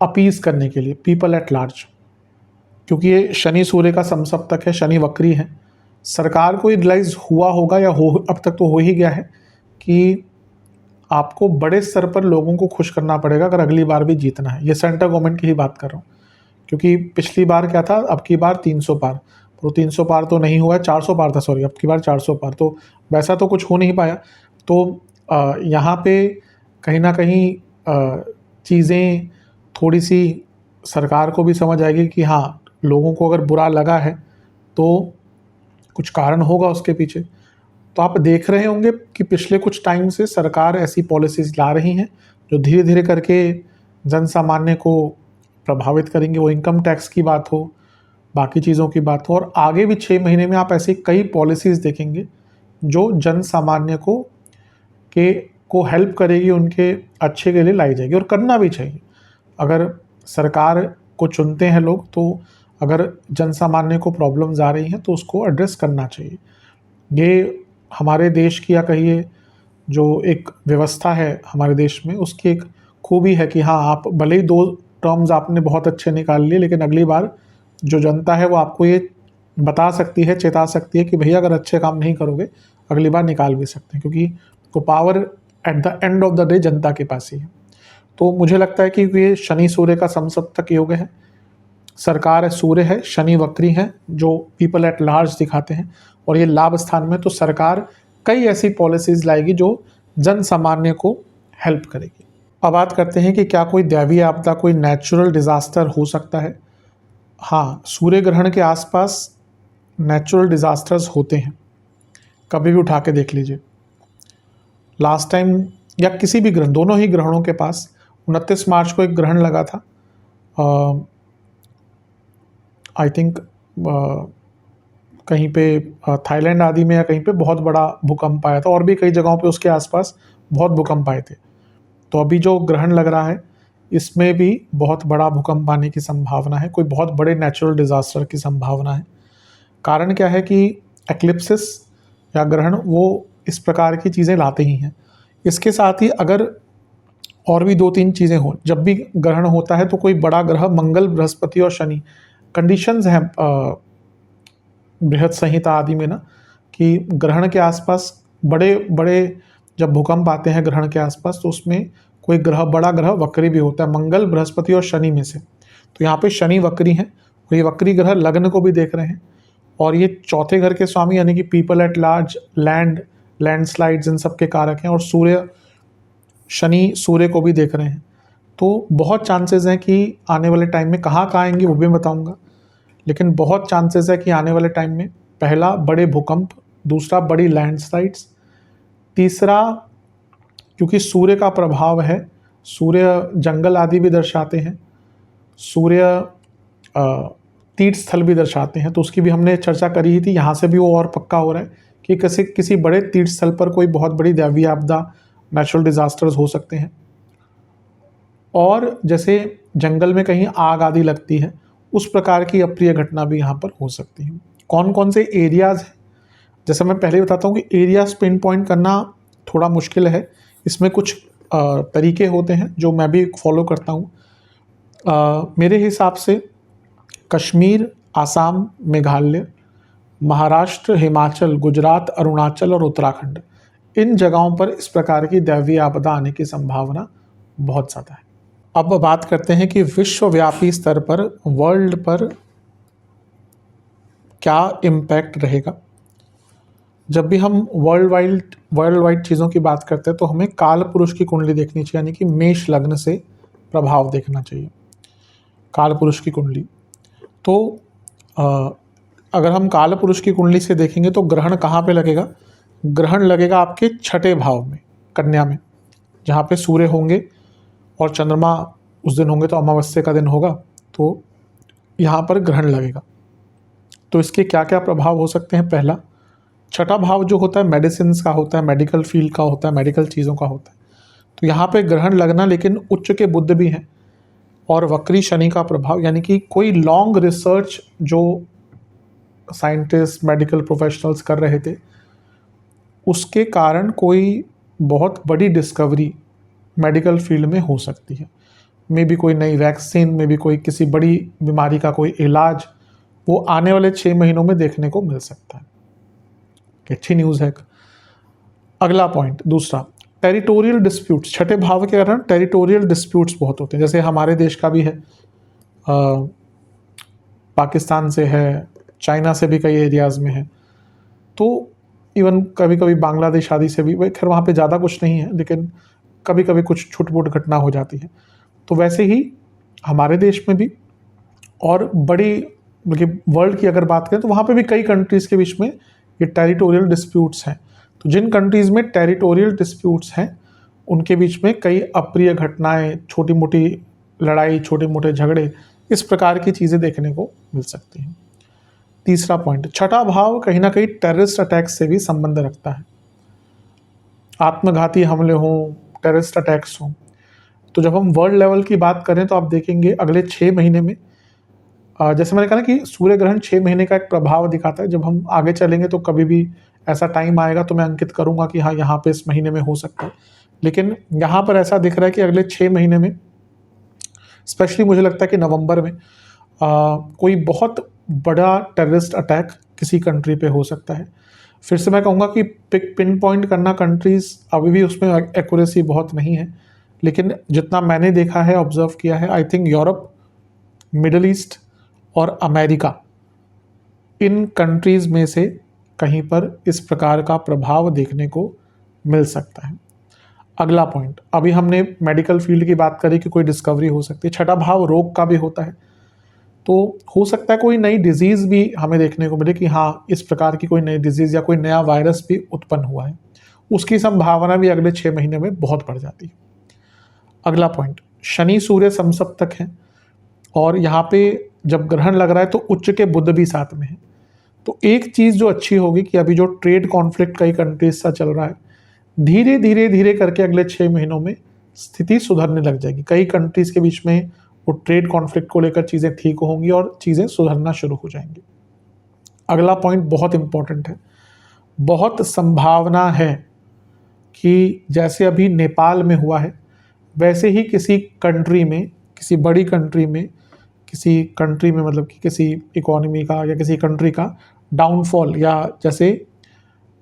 अपीज़ करने के लिए पीपल एट लार्ज, क्योंकि ये शनि सूर्य का समसप्तक है, शनि वक्री है। सरकार को रियलाइज़ हुआ होगा या अब तक तो हो ही गया है कि आपको बड़े स्तर पर लोगों को खुश करना पड़ेगा अगर अगली बार भी जीतना है। ये सेंट्रल गवर्नमेंट की ही बात कर रहा हूँ, क्योंकि पिछली बार क्या था, अब की बार 300 पार, तो 300 पार तो नहीं हुआ, 400 पार था, सॉरी, अब की बार 400 पार, तो वैसा तो कुछ हो नहीं पाया। तो यहाँ पे कहीं ना कहीं चीज़ें थोड़ी सी सरकार को भी समझ आएगी कि हाँ, लोगों को अगर बुरा लगा है तो कुछ कारण होगा उसके पीछे। तो आप देख रहे होंगे कि पिछले कुछ टाइम से सरकार ऐसी पॉलिसीज़ ला रही हैं जो धीरे धीरे करके जन सामान्य को प्रभावित करेंगे। वो इनकम टैक्स की बात हो, बाकी चीज़ों की बात हो, और आगे भी 6 महीने में आप ऐसी कई पॉलिसीज़ देखेंगे जो जन सामान्य को हेल्प करेगी, उनके अच्छे के लिए लाई जाएगी, और करना भी चाहिए। अगर सरकार को चुनते हैं लोग तो अगर जन सामान्य को प्रॉब्लम्स आ रही हैं तो उसको एड्रेस करना चाहिए। ये हमारे देश की, या कहिए जो एक व्यवस्था है हमारे देश में, उसकी एक खूबी है कि हाँ, आप भले ही 2 टर्म्स आपने बहुत अच्छे निकाल लिए, लेकिन अगली बार जो जनता है वो आपको ये बता सकती है, चेता सकती है कि भैया अगर अच्छे काम नहीं करोगे अगली बार निकाल भी सकते हैं, क्योंकि वो power at the end of the day जनता के पास ही है। तो मुझे लगता है कि ये शनि सूर्य का समसप्तक योग है, सरकार है, सूर्य है, शनि वक्री है जो पीपल एट लार्ज दिखाते हैं, और ये लाभ स्थान में, तो सरकार कई ऐसी पॉलिसीज़ लाएगी जो जन सामान्य को हेल्प करेगी। अब बात करते हैं कि क्या कोई दैवीय आपदा, कोई नेचुरल डिज़ास्टर हो सकता है। हाँ, सूर्य ग्रहण के आसपास नेचुरल डिज़ास्टर्स होते हैं, कभी भी उठा के देख लीजिए। लास्ट टाइम, या किसी भी ग्रहण, दोनों ही ग्रहणों के पास 29 मार्च को एक ग्रहण लगा था। आई थिंक कहीं पे थाईलैंड आदि में या कहीं पे बहुत बड़ा भूकंप आया था, और भी कई जगहों पे उसके आसपास बहुत भूकंप आए थे। तो अभी जो ग्रहण लग रहा है इसमें भी बहुत बड़ा भूकंप आने की संभावना है, कोई बहुत बड़े नेचुरल डिजास्टर की संभावना है। कारण क्या है कि एक्लिप्सिस या ग्रहण वो इस प्रकार की चीज़ें लाते ही हैं। इसके साथ ही अगर और भी 2-3 चीज़ें हों, जब भी ग्रहण होता है तो कोई बड़ा ग्रह मंगल, बृहस्पति और शनि, कंडीशंस हैं बृहद संहिता आदि में ना, कि ग्रहण के आसपास बड़े बड़े जब भूकंप आते हैं ग्रहण के आसपास तो उसमें कोई ग्रह, बड़ा ग्रह वक्री भी होता है, मंगल, बृहस्पति और शनि में से। तो यहाँ पे शनि वक्री हैं और ये वक्री ग्रह लग्न को भी देख रहे हैं, और ये चौथे घर के स्वामी यानी कि people at large, land, landslides, इन सब के कारक हैं। और शनि सूर्य को भी देख रहे हैं। तो बहुत चांसेस हैं कि आने वाले टाइम में कहाँ आएंगे वो भी बताऊंगा, लेकिन बहुत चांसेस है कि आने वाले टाइम में पहला बड़े भूकंप, दूसरा बड़ी लैंडस्लाइड्स, तीसरा क्योंकि सूर्य का प्रभाव है, सूर्य जंगल आदि भी दर्शाते हैं, सूर्य तीर्थ स्थल भी दर्शाते हैं, तो उसकी भी हमने चर्चा करी ही थी। यहाँ से भी वो और पक्का हो रहा है कि किसी बड़े तीर्थ स्थल पर कोई बहुत बड़ी दैवीय आपदा, नेचुरल डिजास्टर्स हो सकते हैं। और जैसे जंगल में कहीं आग आदि लगती है, उस प्रकार की अप्रिय घटना भी यहाँ पर हो सकती है। कौन कौन से एरियाज़ हैं, जैसे मैं पहले बताता हूँ कि एरियाज पिन पॉइंट करना थोड़ा मुश्किल है, इसमें कुछ तरीके होते हैं जो मैं भी फॉलो करता हूँ। मेरे हिसाब से कश्मीर, आसाम, मेघालय, महाराष्ट्र, हिमाचल, गुजरात, अरुणाचल और उत्तराखंड, इन जगहों पर इस प्रकार की दैवीय आपदा आने की संभावना बहुत ज़्यादा है। अब बात करते हैं कि विश्वव्यापी स्तर पर, वर्ल्ड पर क्या इम्पैक्ट रहेगा। जब भी हम वर्ल्ड वाइड चीज़ों की बात करते हैं तो हमें काल पुरुष की कुंडली देखनी चाहिए, यानी कि मेष लग्न से प्रभाव देखना चाहिए, काल पुरुष की कुंडली। तो अगर हम काल पुरुष की कुंडली से देखेंगे तो ग्रहण कहाँ पे लगेगा? ग्रहण लगेगा आपके छठे भाव में, कन्या में, जहाँ पे सूर्य होंगे और चंद्रमा उस दिन होंगे, तो अमावस्या का दिन होगा, तो यहाँ पर ग्रहण लगेगा। तो इसके क्या क्या प्रभाव हो सकते हैं? पहला, छठा भाव जो होता है मेडिसिन का होता है, मेडिकल फील्ड का होता है, मेडिकल चीज़ों का होता है। तो यहाँ पे ग्रहण लगना, लेकिन उच्च के बुध भी हैं और वक्री शनि का प्रभाव, यानी कि कोई लॉन्ग रिसर्च जो साइंटिस्ट, मेडिकल प्रोफेशनल्स कर रहे थे, उसके कारण कोई बहुत बड़ी डिस्कवरी मेडिकल फील्ड में हो सकती है। मे बी कोई नई वैक्सीन, मे बी कोई किसी बड़ी बीमारी का कोई इलाज, वो आने वाले 6 महीनों में देखने को मिल सकता है। अच्छी न्यूज़ है। अगला पॉइंट, दूसरा, टेरिटोरियल डिस्प्यूट्स। छठे भाव के कारण टेरिटोरियल डिस्प्यूट्स बहुत होते हैं, जैसे हमारे देश का भी है, पाकिस्तान से है, चाइना से भी कई एरियाज़ में है, तो इवन कभी कभी बांग्लादेश आदि से भी, खैर वहाँ पे ज़्यादा कुछ नहीं है, लेकिन कभी कभी कुछ छुटपुट घटना हो जाती है। तो वैसे ही हमारे देश में भी, और बड़ी मतलब वर्ल्ड की अगर बात करें तो वहाँ पे भी कई कंट्रीज़ के बीच में ये टेरिटोरियल डिस्प्यूट्स हैं। तो जिन कंट्रीज़ में टेरिटोरियल डिस्प्यूट्स हैं उनके बीच में कई अप्रिय घटनाएं, छोटी मोटी लड़ाई, छोटे मोटे झगड़े, इस प्रकार की चीज़ें देखने को मिल सकती हैं। तीसरा पॉइंट, छठा भाव कहीं ना कहीं टेररिस्ट अटैक्स से भी संबंध रखता है, आत्मघाती हमले हों, टेररिस्ट अटैक्स हों। तो जब हम वर्ल्ड लेवल की बात करें तो आप देखेंगे अगले 6 महीने में, जैसे मैंने कहा ना कि सूर्य ग्रहण 6 महीने का एक प्रभाव दिखाता है, जब हम आगे चलेंगे तो कभी भी ऐसा टाइम आएगा तो मैं अंकित करूंगा कि हाँ यहाँ पे इस महीने में हो सकता है, लेकिन यहाँ पर ऐसा दिख रहा है कि अगले 6 महीने में, स्पेशली मुझे लगता है कि नवंबर में कोई बहुत बड़ा टेररिस्ट अटैक किसी कंट्री पे हो सकता है। फिर से मैं कहूँगा कि पिन पॉइंट करना कंट्रीज़ अभी भी उसमें एक्यूरेसी बहुत नहीं है, लेकिन जितना मैंने देखा है, ऑब्जर्व किया है, I think Europe, middle east और अमेरिका, इन कंट्रीज़ में से कहीं पर इस प्रकार का प्रभाव देखने को मिल सकता है। अगला पॉइंट, अभी हमने मेडिकल फील्ड की बात करी कि कोई डिस्कवरी हो सकती है। छठा भाव रोग का भी होता है, तो हो सकता है कोई नई डिजीज़ भी हमें देखने को मिले कि हाँ इस प्रकार की कोई नई डिजीज़ या कोई नया वायरस भी उत्पन्न हुआ है, उसकी संभावना भी अगले 6 महीने में बहुत बढ़ जाती है। अगला पॉइंट, शनि सूर्य समसप्तक हैं और यहाँ पे जब ग्रहण लग रहा है तो उच्च के बुध भी साथ में है, तो एक चीज़ जो अच्छी होगी कि अभी जो ट्रेड कॉन्फ्लिक्ट कई कंट्रीज सा चल रहा है, धीरे धीरे धीरे करके अगले 6 महीनों में स्थिति सुधरने लग जाएगी। कई कंट्रीज के बीच में वो ट्रेड कॉन्फ्लिक्ट को लेकर चीज़ें ठीक होंगी और चीज़ें सुधरना शुरू हो जाएंगी। अगला पॉइंट बहुत इंपॉर्टेंट है। बहुत संभावना है कि जैसे अभी नेपाल में हुआ है, वैसे ही किसी कंट्री में, किसी बड़ी कंट्री में, किसी कंट्री में मतलब कि किसी इकोनॉमी का या किसी कंट्री का डाउनफॉल, या जैसे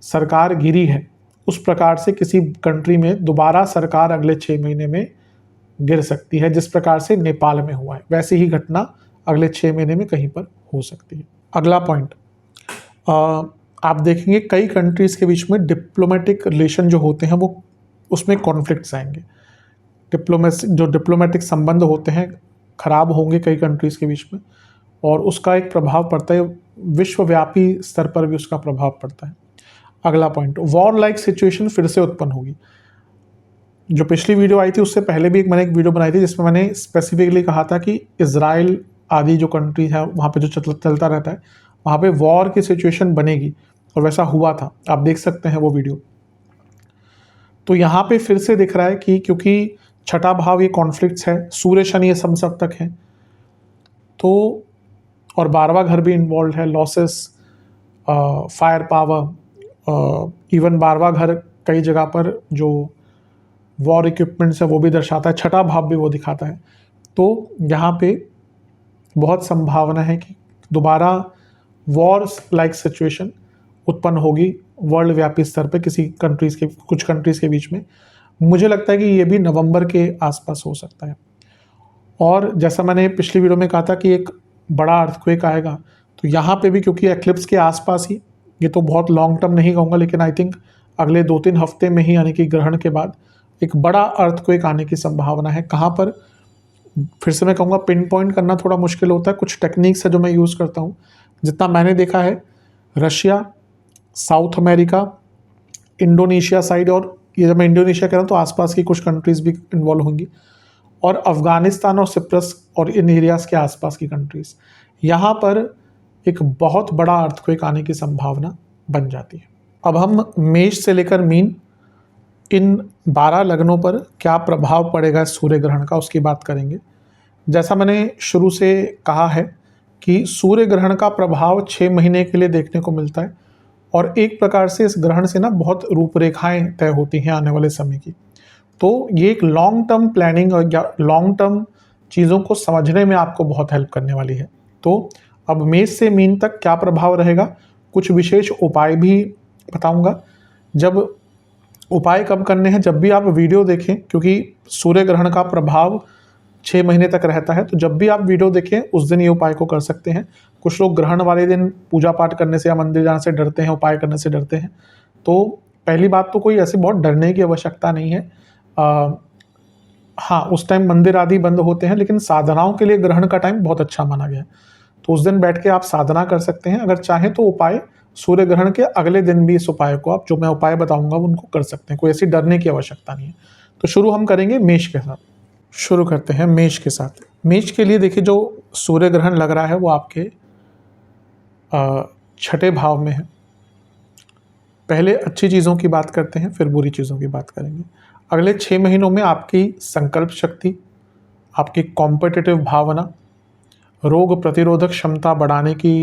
सरकार गिरी है उस प्रकार से किसी कंट्री में दोबारा सरकार अगले 6 महीने में गिर सकती है। जिस प्रकार से नेपाल में हुआ है, वैसे ही घटना अगले 6 महीने में कहीं पर हो सकती है। अगला पॉइंट, आप देखेंगे कई कंट्रीज के बीच में डिप्लोमेटिक रिलेशन जो होते हैं वो उसमें कॉन्फ्लिक्ट्स आएंगे। डिप्लोमेटिक संबंध होते हैं खराब होंगे कई कंट्रीज के बीच में, और उसका एक प्रभाव पड़ता है, विश्वव्यापी स्तर पर भी उसका प्रभाव पड़ता है। अगला पॉइंट, वॉर लाइक सिचुएशन फिर से उत्पन्न होगी। जो पिछली वीडियो आई थी उससे पहले भी मैंने एक वीडियो बनाई थी जिसमें मैंने स्पेसिफिकली कहा था कि इजराइल आदि जो कंट्री है वहाँ पे जो चलता रहता है वहाँ पे वॉर की सिचुएशन बनेगी, और वैसा हुआ था, आप देख सकते हैं वो वीडियो। तो यहाँ पे फिर से दिख रहा है कि क्योंकि छठा भाव ये कॉन्फ्लिक्ट्स है, सूर्य शनि ये समसप्तक है, तो और 12वां घर भी इन्वॉल्व है, लॉसेस, फायर पावर, इवन 12वां घर कई जगह पर जो वॉर इक्विपमेंट्स है वो भी दर्शाता है, छठा भाव भी वो दिखाता है। तो यहाँ पे बहुत संभावना है कि दोबारा वॉर लाइक सिचुएशन उत्पन्न होगी वर्ल्ड व्यापी स्तर पे कुछ कंट्रीज़ के बीच में। मुझे लगता है कि ये भी नवंबर के आसपास हो सकता है। और जैसा मैंने पिछली वीडियो में कहा था कि एक बड़ा अर्थक्वेक आएगा, तो यहाँ पे भी क्योंकि एक्लिप्स के आसपास ही, ये तो बहुत लॉन्ग टर्म नहीं कहूँगा लेकिन आई थिंक अगले 2-3 हफ्ते में ही, यानी कि ग्रहण के बाद एक बड़ा अर्थक्वेक आने की संभावना है। कहाँ पर, फिर से मैं कहूँगा पिन पॉइंट करना थोड़ा मुश्किल होता है। कुछ टेक्निक्स है जो मैं यूज़ करता हूँ, जितना मैंने देखा है Russia, south America, Indonesia side, और ये जब मैं इंडोनेशिया कह रहा हूँ तो आसपास की कुछ कंट्रीज़ भी इन्वॉल्व होंगी, और अफ़गानिस्तान और सिप्रस और इन एरियाज़ के आसपास की कंट्रीज़, यहाँ पर एक बहुत बड़ा अर्थक्वेक आने की संभावना बन जाती है। अब हम मेष से लेकर मीन, इन 12 लग्नों पर क्या प्रभाव पड़ेगा सूर्य ग्रहण का, उसकी बात करेंगे। जैसा मैंने शुरू से कहा है कि सूर्य ग्रहण का प्रभाव 6 महीने के लिए देखने को मिलता है, और एक प्रकार से इस ग्रहण से ना बहुत रूपरेखाएं तय होती हैं आने वाले समय की। तो ये एक लॉन्ग टर्म प्लानिंग और या लॉन्ग टर्म चीज़ों को समझने में आपको बहुत हेल्प करने वाली है। तो अब मेष से मीन तक क्या प्रभाव रहेगा, कुछ विशेष उपाय भी बताऊंगा। जब उपाय कब करने हैं, जब भी आप वीडियो देखें, क्योंकि सूर्य ग्रहण का प्रभाव 6 महीने तक रहता है, तो जब भी आप वीडियो देखें उस दिन ये उपाय को कर सकते हैं। कुछ लोग ग्रहण वाले दिन पूजा पाठ करने से या मंदिर जाने से डरते हैं, उपाय करने से डरते हैं। तो पहली बात तो कोई ऐसे बहुत डरने की आवश्यकता नहीं है। हाँ, उस टाइम मंदिर आदि बंद होते हैं, लेकिन साधनाओं के लिए ग्रहण का टाइम बहुत अच्छा माना गया है। तो उस दिन बैठ के आप साधना कर सकते हैं। अगर चाहें तो उपाय सूर्य ग्रहण के अगले दिन भी इस उपाय को, आप जो मैं उपाय बताऊंगा उनको कर सकते हैं, कोई ऐसी डरने की आवश्यकता नहीं है। तो शुरू हम करेंगे मेष के साथ। शुरू करते हैं मेष के साथ। मेष के लिए देखिए, जो सूर्य ग्रहण लग रहा है वो आपके छठे भाव में है। पहले अच्छी चीज़ों की बात करते हैं, फिर बुरी चीज़ों की बात करेंगे। अगले 6 महीनों में आपकी संकल्प शक्ति, आपकी कॉम्पिटिटिव भावना, रोग प्रतिरोधक क्षमता बढ़ाने की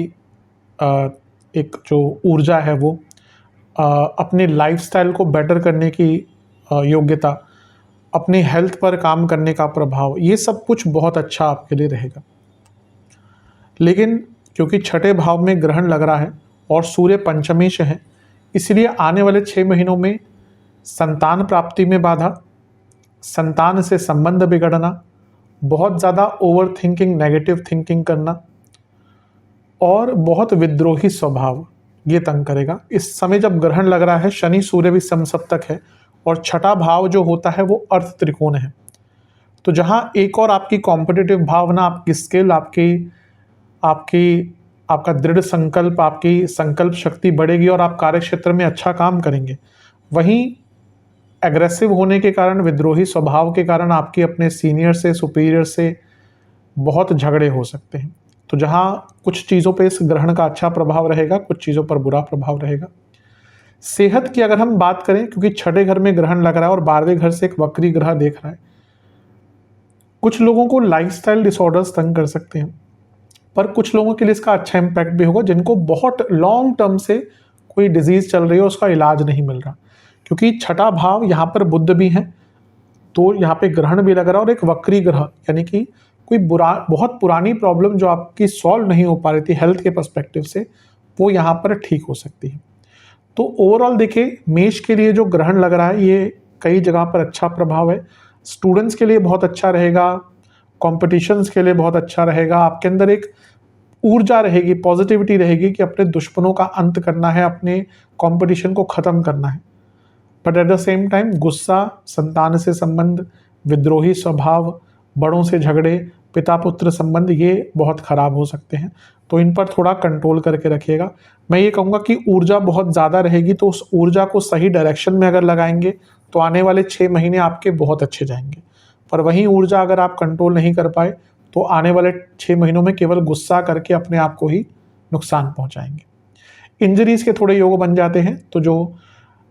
एक जो ऊर्जा है वो, अपने लाइफस्टाइल को बेटर करने की योग्यता, अपनी हेल्थ पर काम करने का प्रभाव, ये सब कुछ बहुत अच्छा आपके लिए रहेगा। लेकिन क्योंकि छठे भाव में ग्रहण लग रहा है और सूर्य पंचमी से है, इसलिए आने वाले 6 महीनों में संतान प्राप्ति में बाधा, संतान से संबंध बिगड़ना, बहुत ज़्यादा ओवर थिंकिंग, नेगेटिव थिंकिंग करना, और बहुत विद्रोही स्वभाव, ये तंग करेगा। इस समय जब ग्रहण लग रहा है, शनि सूर्य भी समसप्तक है, और छठा भाव जो होता है वो अर्थ त्रिकोण है। तो जहाँ एक और आपकी कॉम्पिटिटिव भावना, आपकी स्किल, आपका दृढ़ संकल्प, आपकी संकल्प शक्ति बढ़ेगी और आप कार्य क्षेत्र में अच्छा काम करेंगे, वहीं एग्रेसिव होने के कारण, विद्रोही स्वभाव के कारण आपके अपने सीनियर से, सुपीरियर से बहुत झगड़े हो सकते हैं। तो जहाँ कुछ चीज़ों पे इस ग्रहण का अच्छा प्रभाव रहेगा, कुछ चीज़ों पर बुरा प्रभाव रहेगा। सेहत की अगर हम बात करें, क्योंकि छठे घर में ग्रहण लग रहा है और 12वें घर से एक वक्री ग्रह देख रहा है, कुछ लोगों को लाइफस्टाइल डिसऑर्डर्स तंग कर सकते हैं, पर कुछ लोगों के लिए इसका अच्छा इम्पैक्ट भी होगा जिनको बहुत लॉन्ग टर्म से कोई डिजीज चल रही है, उसका इलाज नहीं मिल रहा। क्योंकि छठा भाव यहाँ पर बुध भी है, तो यहाँ पे ग्रहण भी लग रहा है और एक वक्री ग्रह, यानी कि कोई बहुत पुरानी प्रॉब्लम जो आपकी सॉल्व नहीं हो पा रही थी हेल्थ के पर्सपेक्टिव से, वो यहाँ पर ठीक हो सकती है। तो ओवरऑल देखिए, मेष के लिए जो ग्रहण लग रहा है ये कई जगह पर अच्छा प्रभाव है। स्टूडेंट्स के लिए बहुत अच्छा रहेगा, कॉम्पिटिशन्स के लिए बहुत अच्छा रहेगा। आपके अंदर एक ऊर्जा रहेगी, पॉजिटिविटी रहेगी कि अपने दुश्मनों का अंत करना है, अपने कंपटीशन को ख़त्म करना है। But at the same time गुस्सा, संतान से संबंध, विद्रोही स्वभाव, बड़ों से झगड़े, पिता पुत्र संबंध, ये बहुत ख़राब हो सकते हैं। तो इन पर थोड़ा कंट्रोल करके रखिएगा। मैं ये कहूँगा कि ऊर्जा बहुत ज़्यादा रहेगी, तो उस ऊर्जा को सही डायरेक्शन में अगर लगाएंगे तो आने वाले 6 महीने आपके बहुत अच्छे जाएंगे। पर वही ऊर्जा अगर आप कंट्रोल नहीं कर पाए तो आने वाले 6 महीनों में केवल गुस्सा करके अपने आप को ही नुकसान पहुंचाएंगे। इंजरीज के थोड़े योग बन जाते हैं, तो जो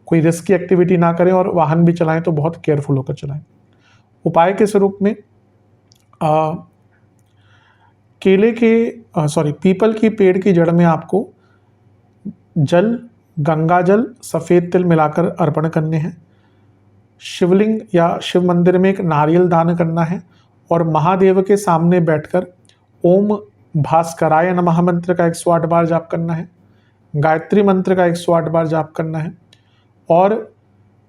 कोई रिस्की एक्टिविटी ना करें और वाहन भी चलाएं तो बहुत केयरफुल होकर चलाएं। उपाय के स्वरूप में पीपल की पेड़ की जड़ में आपको जल, गंगा जल, सफ़ेद तिल मिलाकर अर्पण करने हैं। शिवलिंग या शिव मंदिर में एक नारियल दान करना है और महादेव के सामने बैठकर ओम भास्कराय नमः मंत्र का 108 बार जाप करना है, गायत्री मंत्र का 108 बार जाप करना है और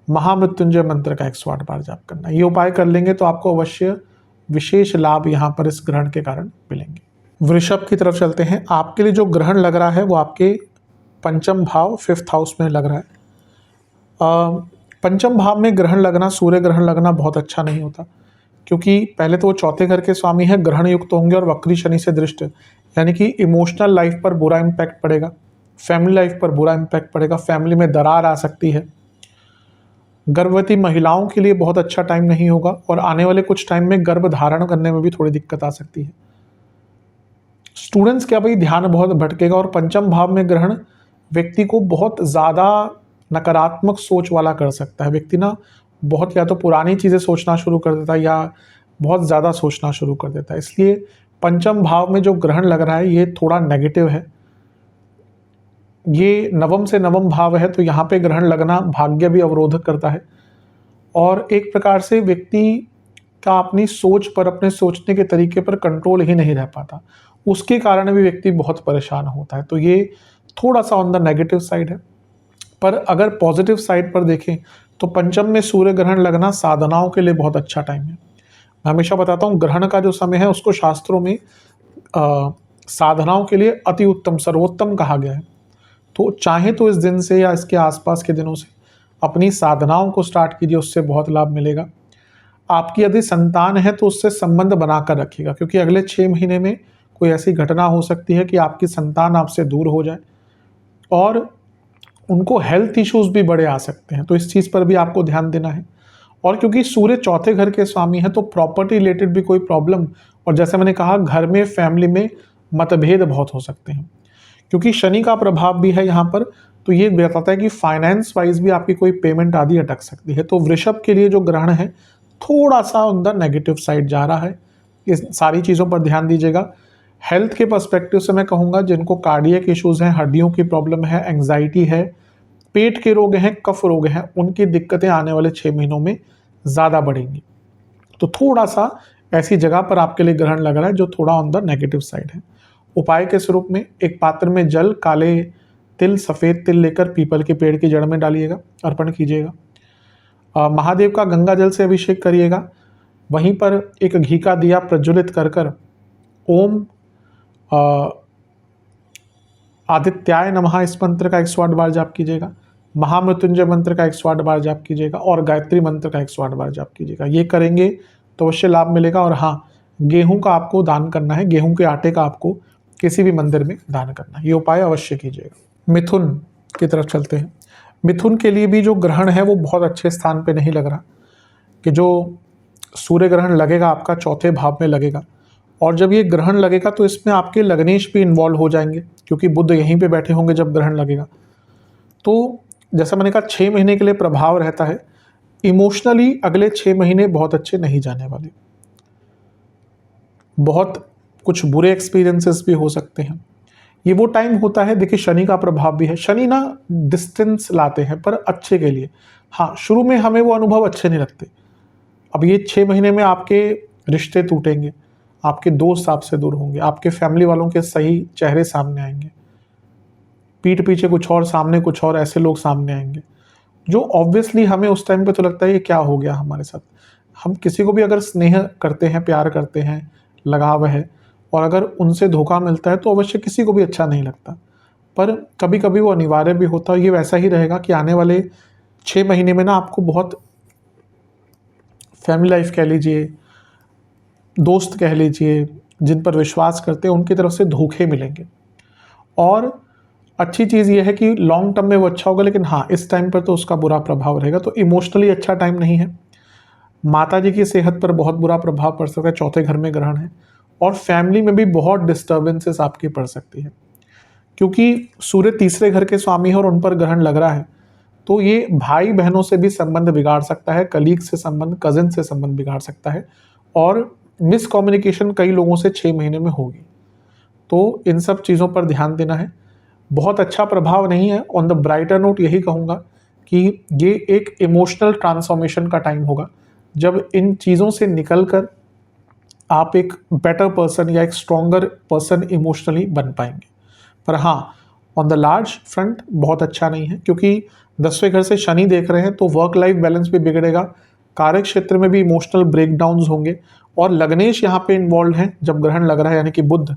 महामृत्युंजय मंत्र का 108 बार जाप करना है। ये उपाय कर लेंगे तो आपको अवश्य विशेष लाभ यहाँ पर इस ग्रहण के कारण मिलेंगे। वृषभ की तरफ चलते हैं। आपके लिए जो ग्रहण लग रहा है वो आपके पंचम भाव 5th हाउस में लग रहा है। पंचम भाव में ग्रहण लगना, सूर्य ग्रहण लगना बहुत अच्छा नहीं होता, क्योंकि पहले तो वो चौथे घर के स्वामी हैं, ग्रहण युक्त होंगे और वक्री शनि से दृष्ट, यानी कि इमोशनल लाइफ पर बुरा इम्पैक्ट पड़ेगा, फैमिली लाइफ पर बुरा इम्पैक्ट पड़ेगा, फैमिली में दरार आ सकती है। गर्भवती महिलाओं के लिए बहुत अच्छा टाइम नहीं होगा और आने वाले कुछ टाइम में गर्भ धारण करने में भी थोड़ी दिक्कत आ सकती है। स्टूडेंट्स का भाई ध्यान बहुत भटकेगा और पंचम भाव में ग्रहण व्यक्ति को बहुत ज़्यादा नकारात्मक सोच वाला कर सकता है। व्यक्ति ना बहुत या तो पुरानी चीज़ें सोचना शुरू कर देता है या बहुत ज़्यादा सोचना शुरू कर देता है। इसलिए पंचम भाव में जो ग्रहण लग रहा है ये थोड़ा नेगेटिव है। ये नवम से नवम भाव है, तो यहाँ पे ग्रहण लगना भाग्य भी अवरोधक करता है और एक प्रकार से व्यक्ति का अपनी सोच पर, अपने सोचने के तरीके पर कंट्रोल ही नहीं रह पाता, उसके कारण भी व्यक्ति बहुत परेशान होता है। तो ये थोड़ा सा ऑन द नेगेटिव साइड है। पर अगर पॉजिटिव साइड पर देखें तो पंचम में सूर्य ग्रहण लगना साधनाओं के लिए बहुत अच्छा टाइम है। मैं हमेशा बताता हूँ ग्रहण का जो समय है उसको शास्त्रों में साधनाओं के लिए अति उत्तम, सर्वोत्तम कहा गया है। तो चाहे तो इस दिन से या इसके आसपास के दिनों से अपनी साधनाओं को स्टार्ट कीजिए, उससे बहुत लाभ मिलेगा। आपकी यदि संतान है तो उससे संबंध बनाकर रखिएगा, क्योंकि अगले 6 महीने में कोई ऐसी घटना हो सकती है कि आपकी संतान आपसे दूर हो जाए और उनको हेल्थ इश्यूज भी बड़े आ सकते हैं। तो इस चीज़ पर भी आपको ध्यान देना है। और क्योंकि सूर्य चौथे घर के स्वामी है तो प्रॉपर्टी रिलेटेड भी कोई प्रॉब्लम, और जैसे मैंने कहा घर में, फैमिली में मतभेद बहुत हो सकते हैं। क्योंकि शनि का प्रभाव भी है यहाँ पर, तो ये बताता है कि फाइनेंस वाइज भी आपकी कोई पेमेंट आदि अटक सकती है। तो वृषभ के लिए जो ग्रहण है थोड़ा सा ऑन द नेगेटिव साइड जा रहा है। इस सारी चीज़ों पर ध्यान दीजिएगा। हेल्थ के पर्सपेक्टिव से मैं कहूँगा जिनको कार्डियक इश्यूज़ हैं, हड्डियों की प्रॉब्लम है, एंग्जाइटी है, पेट के रोग हैं, कफ रोग हैं, उनकी दिक्कतें आने वाले 6 महीनों में ज़्यादा बढ़ेंगी। तो थोड़ा सा ऐसी जगह पर आपके लिए ग्रहण लग रहा है जो थोड़ा ऑन द नेगेटिव साइड है। उपाय के स्वरूप में एक पात्र में जल, काले तिल, सफ़ेद तिल लेकर पीपल के पेड़ की जड़ में डालिएगा, अर्पण कीजिएगा। महादेव का गंगा जल से अभिषेक करिएगा। वहीं पर एक घी का दिया प्रज्वलित कर ओम आदित्याय नमः इस मंत्र का 108 बार जाप कीजिएगा, महामृत्युंजय मंत्र का 108 बार जाप कीजिएगा और गायत्री मंत्र का 108 बार जाप कीजिएगा। ये करेंगे तो अवश्य लाभ मिलेगा। और हाँ, गेहूं का आपको दान करना है, गेहूं के आटे का आपको किसी भी मंदिर में दान करना है। ये उपाय अवश्य कीजिएगा। मिथुन की तरफ चलते हैं। मिथुन के लिए भी जो ग्रहण है वो बहुत अच्छे स्थान पे नहीं लग रहा, कि जो सूर्य ग्रहण लगेगा आपका चौथे भाव में लगेगा और जब ये ग्रहण लगेगा तो इसमें आपके लग्नेश भी इन्वॉल्व हो जाएंगे, क्योंकि बुध यहीं पे बैठे होंगे जब ग्रहण लगेगा। तो जैसा मैंने कहा 6 महीने के लिए प्रभाव रहता है। इमोशनली अगले 6 महीने बहुत अच्छे नहीं जाने वाले, बहुत कुछ बुरे एक्सपीरियंसेस भी हो सकते हैं। ये वो टाइम होता है, देखिए शनि का प्रभाव भी है, शनि ना डिस्टेंस लाते हैं पर अच्छे के लिए। हाँ, शुरू में हमें वो अनुभव अच्छे नहीं लगते। अब ये 6 महीने में आपके रिश्ते टूटेंगे, आपके दोस्त आपसे दूर होंगे, आपके फैमिली वालों के सही चेहरे सामने आएंगे, पीठ पीछे कुछ और सामने कुछ और, ऐसे लोग सामने आएंगे जो ऑब्वियसली हमें उस टाइम पे तो लगता है ये क्या हो गया हमारे साथ। हम किसी को भी अगर स्नेह करते हैं, प्यार करते हैं, लगाव है, और अगर उनसे धोखा मिलता है तो अवश्य किसी को भी अच्छा नहीं लगता, पर कभी कभी वो अनिवार्य भी होता है। ये वैसा ही रहेगा कि आने वाले 6 महीने में ना आपको बहुत फैमिली लाइफ कह लीजिए, दोस्त कह लीजिए, जिन पर विश्वास करते हैं उनकी तरफ से धोखे मिलेंगे। और अच्छी चीज़ ये है कि लॉन्ग टर्म में वो अच्छा होगा, लेकिन हाँ इस टाइम पर तो उसका बुरा प्रभाव रहेगा। तो इमोशनली अच्छा टाइम नहीं है। माता जी की सेहत पर बहुत बुरा प्रभाव पड़ सकता है, चौथे घर में ग्रहण है। और फैमिली में भी बहुत डिस्टर्बेंसेस आपकी पड़ सकती है, क्योंकि सूर्य तीसरे घर के स्वामी है और उन पर ग्रहण लग रहा है। तो ये भाई बहनों से भी संबंध बिगाड़ सकता है, कलीग से संबंध, कजिन से संबंध बिगाड़ सकता है, और मिसकम्युनिकेशन कई लोगों से 6 महीने में होगी। तो इन सब चीज़ों पर ध्यान देना है। बहुत अच्छा प्रभाव नहीं है। ऑन द ब्राइटर नोट यही कहूँगा कि ये एक इमोशनल ट्रांसफॉर्मेशन का टाइम होगा, जब इन चीज़ों से निकलकर आप एक बेटर पर्सन या एक स्ट्रॉन्गर पर्सन इमोशनली बन पाएंगे। पर हाँ, ऑन द लार्ज फ्रंट बहुत अच्छा नहीं है, क्योंकि 10वें घर से शनि देख रहे हैं तो वर्क लाइफ बैलेंस भी बिगड़ेगा, कार्य क्षेत्र में भी इमोशनल ब्रेकडाउन्स होंगे, और लग्नेश यहाँ पे इन्वॉल्व हैं जब ग्रहण लग रहा है, यानी कि बुध,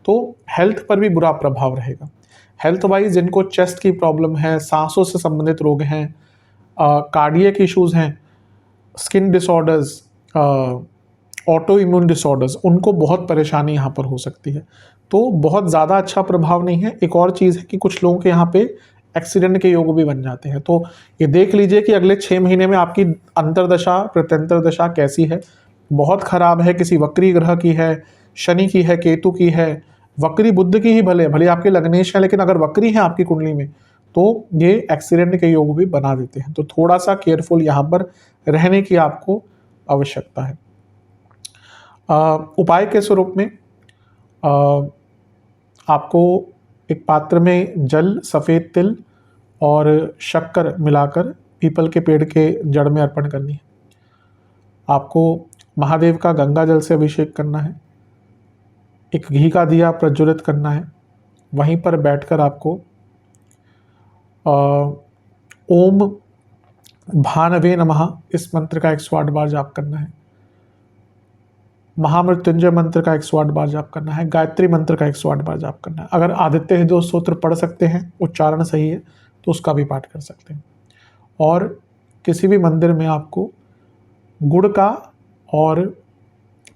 तो हेल्थ पर भी बुरा प्रभाव रहेगा। हेल्थ वाइज जिनको चेस्ट की प्रॉब्लम है, सांसों से संबंधित रोग हैं, कार्डियक इश्यूज हैं, skin disorders, auto immune disorders, उनको बहुत परेशानी यहाँ पर हो सकती है। तो बहुत ज़्यादा अच्छा प्रभाव नहीं है। एक और चीज़ है कि कुछ लोगों के यहाँ पे एक्सीडेंट के योग भी बन जाते हैं। तो ये देख लीजिए कि अगले 6 महीने में आपकी अंतर्दशा प्रत्यंतर दशा कैसी है। बहुत खराब है, किसी वक्री ग्रह की है, शनि की है, केतु की है, वक्री बुध की ही भले भले आपके लग्नेश है, लेकिन अगर वक्री है आपकी कुंडली में तो ये एक्सीडेंट के योग भी बना देते हैं। तो थोड़ा सा केयरफुल यहाँ पर रहने की आपको आवश्यकता है। उपाय के स्वरूप में आपको एक पात्र में जल, सफ़ेद तिल और शक्कर मिलाकर पीपल के पेड़ के जड़ में अर्पण करनी है। आपको महादेव का गंगा जल से अभिषेक करना है, एक घी का दिया प्रज्वलित करना है। वहीं पर बैठकर आपको ओम भानवे नमः इस मंत्र का 108 बार जाप करना है। महामृत्युंजय मंत्र का 108 बार जाप करना है। गायत्री मंत्र का 108 बार जाप करना है। अगर आदित्य हृदय स्तोत्र पढ़ सकते हैं, उच्चारण सही है, तो उसका भी पाठ कर सकते हैं। और किसी भी मंदिर में आपको गुड़ का और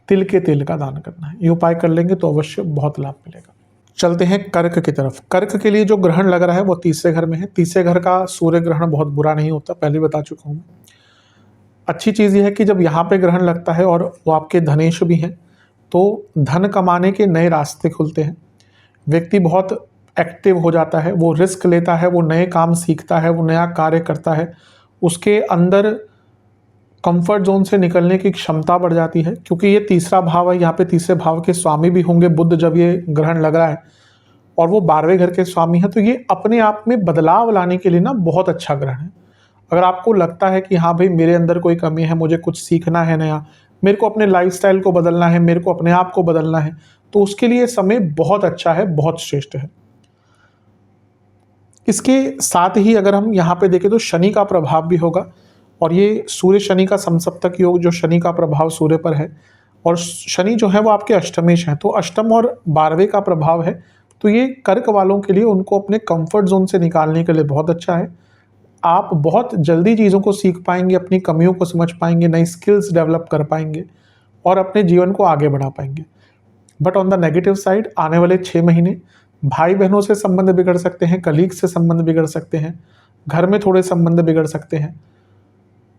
तिल के तेल का दान करना है। ये उपाय कर लेंगे तो अवश्य बहुत लाभ मिलेगा। चलते हैं कर्क की तरफ। कर्क के लिए जो ग्रहण लग रहा है वो तीसरे घर में है। तीसरे घर का सूर्य ग्रहण बहुत बुरा नहीं होता, पहले बता चुका हूँ। अच्छी चीज़ ये है कि जब यहाँ पे ग्रहण लगता है और वो आपके धनेश भी हैं, तो धन कमाने के नए रास्ते खुलते हैं। व्यक्ति बहुत एक्टिव हो जाता है, वो रिस्क लेता है, वो नए काम सीखता है, वो नया कार्य करता है, उसके अंदर कंफर्ट जोन से निकलने की क्षमता बढ़ जाती है। क्योंकि ये तीसरा भाव है, यहाँ पे तीसरे भाव के स्वामी भी होंगे बुध जब ये ग्रहण लग रहा है, और वो 12वें घर के स्वामी है। तो ये अपने आप में बदलाव लाने के लिए ना बहुत अच्छा ग्रहण है। अगर आपको लगता है कि हाँ भाई मेरे अंदर कोई कमी है, मुझे कुछ सीखना है नया, मेरे को अपने लाइफस्टाइल को बदलना है, मेरे को अपने आप को बदलना है, तो उसके लिए समय बहुत अच्छा है, बहुत श्रेष्ठ है। इसके साथ ही अगर हम यहाँ पे देखें तो शनि का प्रभाव भी होगा, और ये सूर्य शनि का समसप्तक योग, जो शनि का प्रभाव सूर्य पर है, और शनि जो है वो आपके अष्टमेश हैं, तो अष्टम और 12वें का प्रभाव है। तो ये कर्क वालों के लिए, उनको अपने कंफर्ट जोन से निकालने के लिए बहुत अच्छा है। आप बहुत जल्दी चीज़ों को सीख पाएंगे, अपनी कमियों को समझ पाएंगे, नई स्किल्स डेवलप कर पाएंगे और अपने जीवन को आगे बढ़ा पाएंगे। But on the negative side आने वाले 6 महीने भाई बहनों से संबंध बिगड़ सकते हैं, कलीग से संबंध बिगड़ सकते हैं, घर में थोड़े संबंध बिगड़ सकते हैं।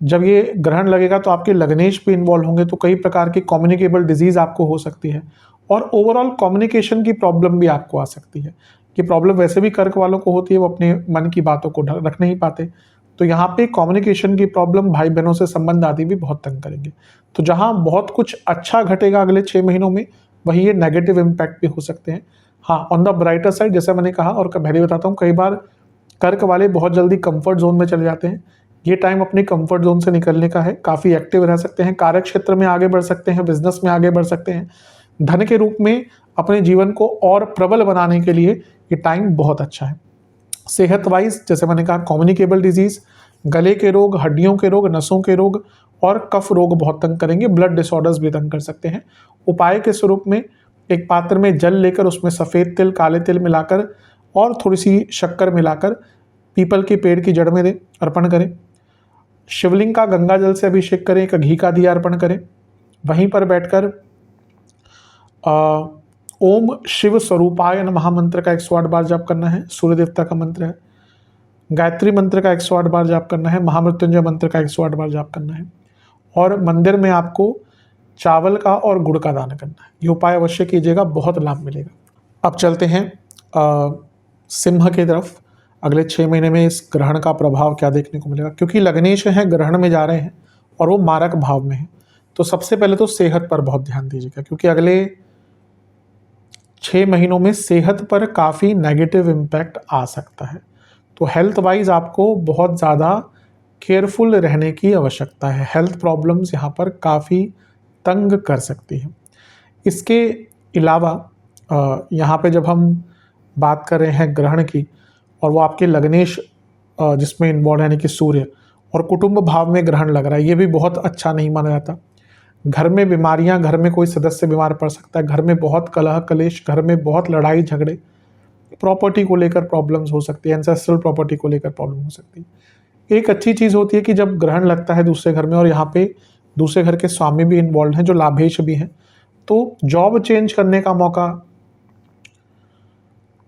जब ये ग्रहण लगेगा तो आपके लग्नेश भी इन्वॉल्व होंगे, तो कई प्रकार की कम्युनिकेबल डिजीज़ आपको हो सकती है, और ओवरऑल कम्युनिकेशन की प्रॉब्लम भी आपको आ सकती है। ये प्रॉब्लम वैसे भी कर्क वालों को होती है, वो अपने मन की बातों को रख नहीं पाते। तो यहाँ पे कम्युनिकेशन की प्रॉब्लम, भाई बहनों से संबंध आदि भी बहुत तंग करेंगे। तो जहाँ बहुत कुछ अच्छा घटेगा अगले 6 महीनों में, वहीं ये नेगेटिव इम्पैक्ट भी हो सकते हैं। हाँ, ऑन द ब्राइटर साइड जैसा मैंने कहा और पहले बताता हूँ, कई बार कर्क वाले बहुत जल्दी कंफर्ट जोन में चले जाते हैं। ये टाइम अपने कंफर्ट जोन से निकलने का है, काफ़ी एक्टिव रह सकते हैं, कार्य क्षेत्र में आगे बढ़ सकते हैं, बिजनेस में आगे बढ़ सकते हैं। धन के रूप में अपने जीवन को और प्रबल बनाने के लिए ये टाइम बहुत अच्छा है। सेहत वाइज जैसे मैंने कहा, कम्युनिकेबल डिजीज, गले के रोग, हड्डियों के रोग, नसों के रोग और कफ रोग बहुत तंग करेंगे। ब्लड डिसऑर्डर्स भी तंग कर सकते हैं। उपाय के स्वरूप में एक पात्र में जल लेकर उसमें सफ़ेद तिल, काले तिल मिलाकर और थोड़ी सी शक्कर मिलाकर पीपल के पेड़ की जड़ में दें, अर्पण करें। शिवलिंग का गंगा जल से अभिषेक करें, एक घी का दिया अर्पण करें। वहीं पर बैठकर ओम शिव स्वरूपाय नमः मंत्र का 108 बार जाप करना है, सूर्य देवता का मंत्र है। गायत्री मंत्र का 108 बार जाप करना है, महामृत्युंजय मंत्र का 108 बार जाप करना है। और मंदिर में आपको चावल का और गुड़ का दान करना है। ये उपाय अवश्य कीजिएगा, बहुत लाभ मिलेगा। अब चलते हैं सिंह की तरफ। अगले 6 महीने में इस ग्रहण का प्रभाव क्या देखने को मिलेगा, क्योंकि लग्नेश हैं, ग्रहण में जा रहे हैं और वो मारक भाव में है। तो सबसे पहले तो सेहत पर बहुत ध्यान दीजिएगा, क्योंकि अगले 6 महीनों में सेहत पर काफ़ी नेगेटिव इम्पैक्ट आ सकता है। तो हेल्थ वाइज आपको बहुत ज़्यादा केयरफुल रहने की आवश्यकता है। हेल्थ प्रॉब्लम्स यहाँ पर काफ़ी तंग कर सकती हैं। इसके अलावा यहाँ पे जब हम बात कर रहे हैं ग्रहण की, और वो आपके लग्नेश जिसमें इन्वॉल्व यानी कि सूर्य और कुटुंब भाव में ग्रहण लग रहा है, ये भी बहुत अच्छा नहीं माना जाता। घर में बीमारियां, घर में कोई सदस्य बीमार पड़ सकता है, घर में बहुत कलह कलेश, घर में बहुत लड़ाई झगड़े, प्रॉपर्टी को लेकर प्रॉब्लम्स हो सकती है, एंसेस्ट्रल प्रॉपर्टी को लेकर प्रॉब्लम हो सकती है। एक अच्छी चीज़ होती है कि जब ग्रहण लगता है दूसरे घर में और यहाँ पे दूसरे घर के स्वामी भी इन्वॉल्व हैं जो लाभेश भी हैं, तो जॉब चेंज करने का मौका,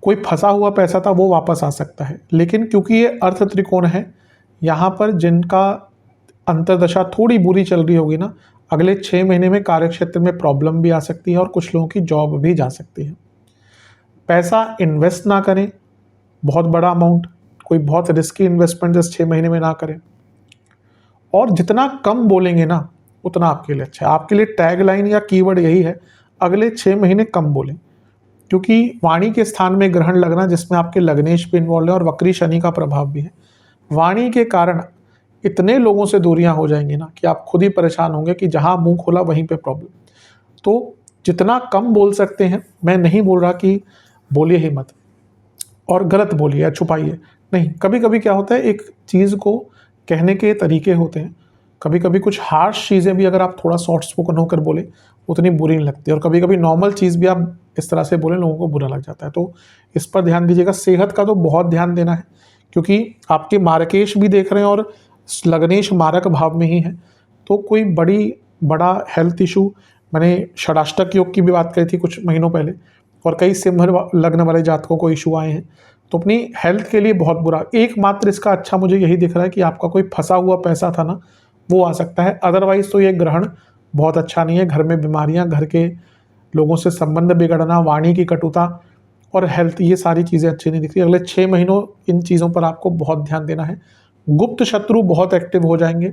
कोई फंसा हुआ पैसा था वो वापस आ सकता है। लेकिन क्योंकि ये अर्थ त्रिकोण है, यहाँ पर जिनका अंतर्दशा थोड़ी बुरी चल रही होगी ना, अगले 6 महीने में कार्यक्षेत्र में प्रॉब्लम भी आ सकती है और कुछ लोगों की जॉब भी जा सकती है। पैसा इन्वेस्ट ना करें, बहुत बड़ा अमाउंट, कोई बहुत रिस्की इन्वेस्टमेंट इस 6 महीने में ना करें। और जितना कम बोलेंगे ना, उतना आपके लिए अच्छा है। आपके लिए टैगलाइन या कीवर्ड यही है, अगले 6 महीने कम बोलें, क्योंकि वाणी के स्थान में ग्रहण लगना, जिसमें आपके लग्नेश भी इन्वॉल्व है और वक्री शनि का प्रभाव भी है, वाणी के कारण इतने लोगों से दूरियां हो जाएंगी ना कि आप खुद ही परेशान होंगे कि जहां मुंह खोला वहीं पे प्रॉब्लम। तो जितना कम बोल सकते हैं, मैं नहीं बोल रहा कि बोलिए ही मत और गलत बोलिए या छुपाइए, नहीं। कभी कभी क्या होता है, एक चीज़ को कहने के तरीके होते हैं। कभी कभी कुछ हार्श चीज़ें भी अगर आप थोड़ा सॉफ्ट स्पोकन होकर बोले उतनी बुरी नहीं लगती, और कभी कभी नॉर्मल चीज़ भी आप इस तरह से बोलें लोगों को बुरा लग जाता है। तो इस पर ध्यान दीजिएगा। सेहत का तो बहुत ध्यान देना है, क्योंकि आपके मारकेश भी देख रहे हैं और लग्नेश मारक भाव में ही है। तो कोई बड़ा हेल्थ इशू, मैंने षडाष्टक योग की भी बात करी थी कुछ महीनों पहले, और कई सिंह लग्न वाले जातकों को इशू आए हैं। तो अपनी हेल्थ के लिए बहुत बुरा। एकमात्र इसका अच्छा मुझे यही दिख रहा है कि आपका कोई फंसा हुआ पैसा था ना, वो आ सकता है। अदरवाइज तो ये ग्रहण बहुत अच्छा नहीं है। घर में बीमारियां, घर के लोगों से संबंध बिगड़ना, वाणी की कटुता और हेल्थ, ये सारी चीज़ें अच्छी नहीं दिख रही। अगले 6 महीनों इन चीज़ों पर आपको बहुत ध्यान देना है। गुप्त शत्रु बहुत एक्टिव हो जाएंगे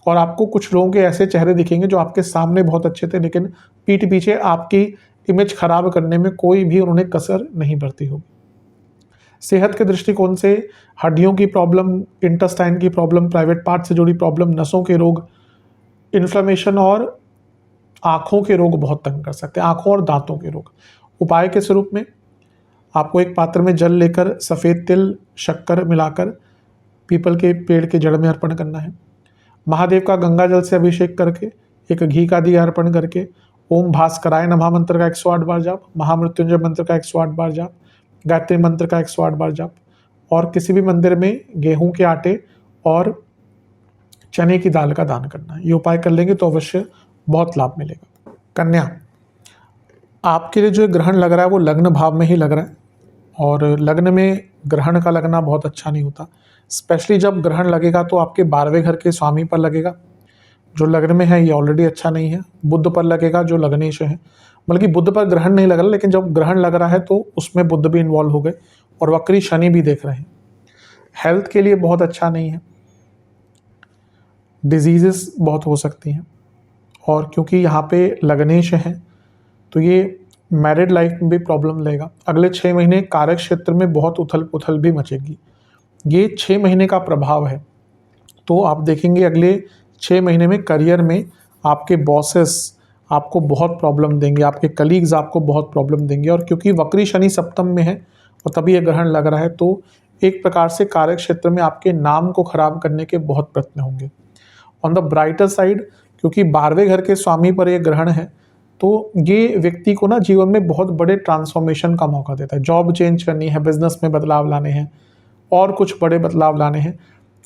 और आपको कुछ लोगों के ऐसे चेहरे दिखेंगे जो आपके सामने बहुत अच्छे थे, लेकिन पीठ पीछे आपकी इमेज खराब करने में कोई भी उन्होंने कसर नहीं बरती होगी। सेहत के दृष्टिकोण से हड्डियों की प्रॉब्लम, इंटेस्टाइन की प्रॉब्लम, प्राइवेट पार्ट से जुड़ी प्रॉब्लम, नसों के रोग, इन्फ्लेमेशन और आँखों के रोग बहुत तंग कर सकते हैं, आँखों और दांतों के रोग। उपाय के स्वरूप में आपको एक पात्र में जल लेकर सफ़ेद तिल, शक्कर मिलाकर पीपल के पेड़ के जड़ में अर्पण करना है। महादेव का गंगा जल से अभिषेक करके एक घी का दिया अर्पण करके ओम भास्कराय नमः मंत्र का 108 बार जाप, महामृत्युंजय मंत्र का 108 बार जाप, गायत्री मंत्र का 108 बार जाप, और किसी भी मंदिर में गेहूं के आटे और चने की दाल का दान करना है। ये उपाय कर लेंगे तो अवश्य बहुत लाभ मिलेगा। कन्या, आपके लिए जो ग्रहण लग रहा है वो लग्न भाव में ही लग रहा है, और लग्न में ग्रहण का लगना बहुत अच्छा नहीं होता। स्पेशली जब ग्रहण लगेगा तो आपके 12वें घर के स्वामी पर लगेगा। जो लग्न में है ये ऑलरेडी अच्छा नहीं है, बुध पर लगेगा जो लग्नेश है, बल्कि बुध पर ग्रहण नहीं लग रहा, लेकिन जब ग्रहण लग रहा है तो उसमें बुध भी इन्वॉल्व हो गए और वक्री शनि भी देख रहे हैं। हेल्थ के लिए बहुत अच्छा नहीं है, डिजीजेस बहुत हो सकती हैं, और क्योंकि यहाँ पे लग्नेश है तो ये मैरिड लाइफ में भी प्रॉब्लम लेगा। अगले 6 महीने कार्य क्षेत्र में बहुत उथल पुथल भी मचेगी। ये 6 महीने का प्रभाव है, तो आप देखेंगे अगले 6 महीने में करियर में आपके बॉसेस आपको बहुत प्रॉब्लम देंगे, आपके कलीग्स आपको बहुत प्रॉब्लम देंगे, और क्योंकि वक्री शनि सप्तम में है और तभी ये ग्रहण लग रहा है, तो एक प्रकार से कार्य क्षेत्र में आपके नाम को खराब करने के बहुत प्रयत्न होंगे। ऑन द ब्राइटर साइड, क्योंकि 12वें घर के स्वामी पर यह ग्रहण है, तो ये व्यक्ति को ना जीवन में बहुत बड़े ट्रांसफॉर्मेशन का मौका देता है। जॉब चेंज करनी है, बिजनेस में बदलाव लाने हैं और कुछ बड़े बदलाव लाने हैं,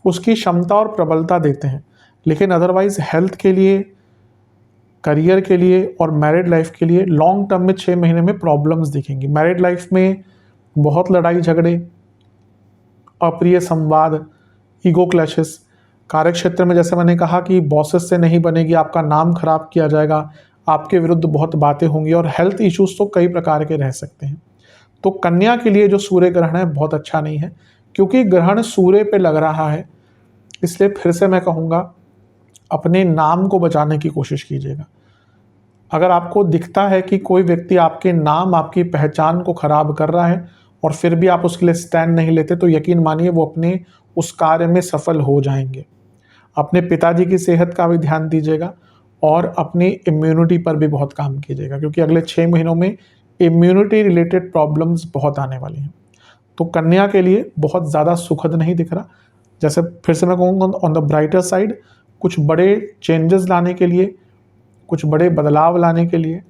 उसकी क्षमता और प्रबलता देते हैं। लेकिन अदरवाइज हेल्थ के लिए, करियर के लिए और मैरिड लाइफ के लिए लॉन्ग टर्म में 6 महीने में प्रॉब्लम्स दिखेंगी। मैरिड लाइफ में बहुत लड़ाई झगड़े, अप्रिय संवाद, ईगो क्लैशेस। कार्य क्षेत्र में जैसे मैंने कहा कि बॉसेस से नहीं बनेगी, आपका नाम खराब किया जाएगा, आपके विरुद्ध बहुत बातें होंगी, और हेल्थ इश्यूज तो कई प्रकार के रह सकते हैं। तो कन्या के लिए जो सूर्य ग्रहण है बहुत अच्छा नहीं है, क्योंकि ग्रहण सूर्य पे लग रहा है। इसलिए फिर से मैं कहूँगा, अपने नाम को बचाने की कोशिश कीजिएगा। अगर आपको दिखता है कि कोई व्यक्ति आपके नाम, आपकी पहचान को खराब कर रहा है और फिर भी आप उसके लिए स्टैंड नहीं लेते, तो यकीन मानिए वो अपने उस कार्य में सफल हो जाएंगे। अपने पिताजी की सेहत का भी ध्यान दीजिएगा और अपनी इम्यूनिटी पर भी बहुत काम कीजिएगा, क्योंकि अगले 6 महीनों में इम्यूनिटी रिलेटेड प्रॉब्लम्स बहुत आने वाली हैं। तो कन्या के लिए बहुत ज़्यादा सुखद नहीं दिख रहा। जैसे फिर से मैं कहूँगा, ऑन द ब्राइटर साइड, कुछ बड़े चेंजेस लाने के लिए, कुछ बड़े बदलाव लाने के लिए,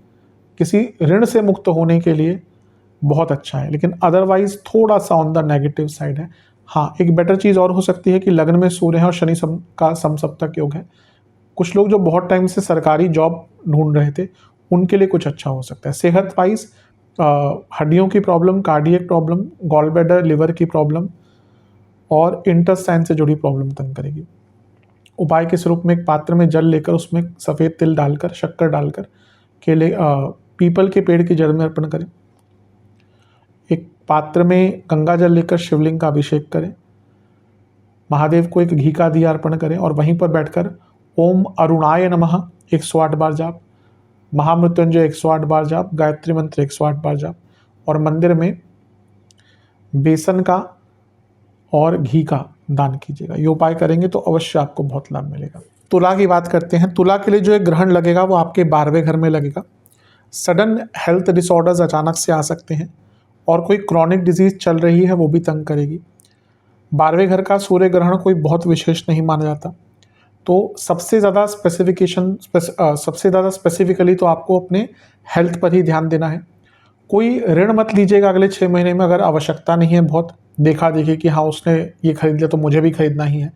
किसी ऋण से मुक्त होने के लिए बहुत अच्छा है, लेकिन अदरवाइज थोड़ा सा ऑन द नेगेटिव साइड है। हाँ, एक बेटर चीज़ और हो सकती है कि लग्न में सूर्य है और शनि का समसप्तक योग है। कुछ लोग जो बहुत टाइम से सरकारी जॉब ढूंढ रहे थे, उनके लिए कुछ अच्छा हो सकता है। सेहत वाइज हड्डियों की problem, cardiac problem, gall bladder, liver की प्रॉब्लम और इंटेस्टाइन से जुड़ी प्रॉब्लम तंग करेगी। उपाय के स्वरूप में एक पात्र में जल लेकर उसमें सफ़ेद तिल डालकर, शक्कर डालकर केले पीपल के पेड़ की जड़ में अर्पण करें। एक पात्र में गंगा जल लेकर शिवलिंग का अभिषेक करें। महादेव को एक घी का दिया अर्पण करें और वहीं पर बैठकर ओम अरुणाय नमः 108 बार जाप, महामृत्युंजय 108 बार जाप, गायत्री मंत्र 108 बार जाप, और मंदिर में बेसन का और घी का दान कीजिएगा। ये उपाय करेंगे तो अवश्य आपको बहुत लाभ मिलेगा। तुला की बात करते हैं। तुला के लिए जो एक ग्रहण लगेगा वो आपके 12वें घर में लगेगा। सडन हेल्थ डिसऑर्डर्स अचानक से आ सकते हैं और कोई क्रॉनिक डिजीज चल रही है वो भी तंग करेगी। 12वें घर का सूर्य ग्रहण कोई बहुत विशेष नहीं माना जाता, तो सबसे ज़्यादा स्पेसिफिकली तो आपको अपने हेल्थ पर ही ध्यान देना है। कोई ऋण मत लीजिएगा अगले 6 महीने में, अगर आवश्यकता नहीं है बहुत देखा देखी कि हाँ उसने ये खरीद लिया तो मुझे भी खरीदना ही है,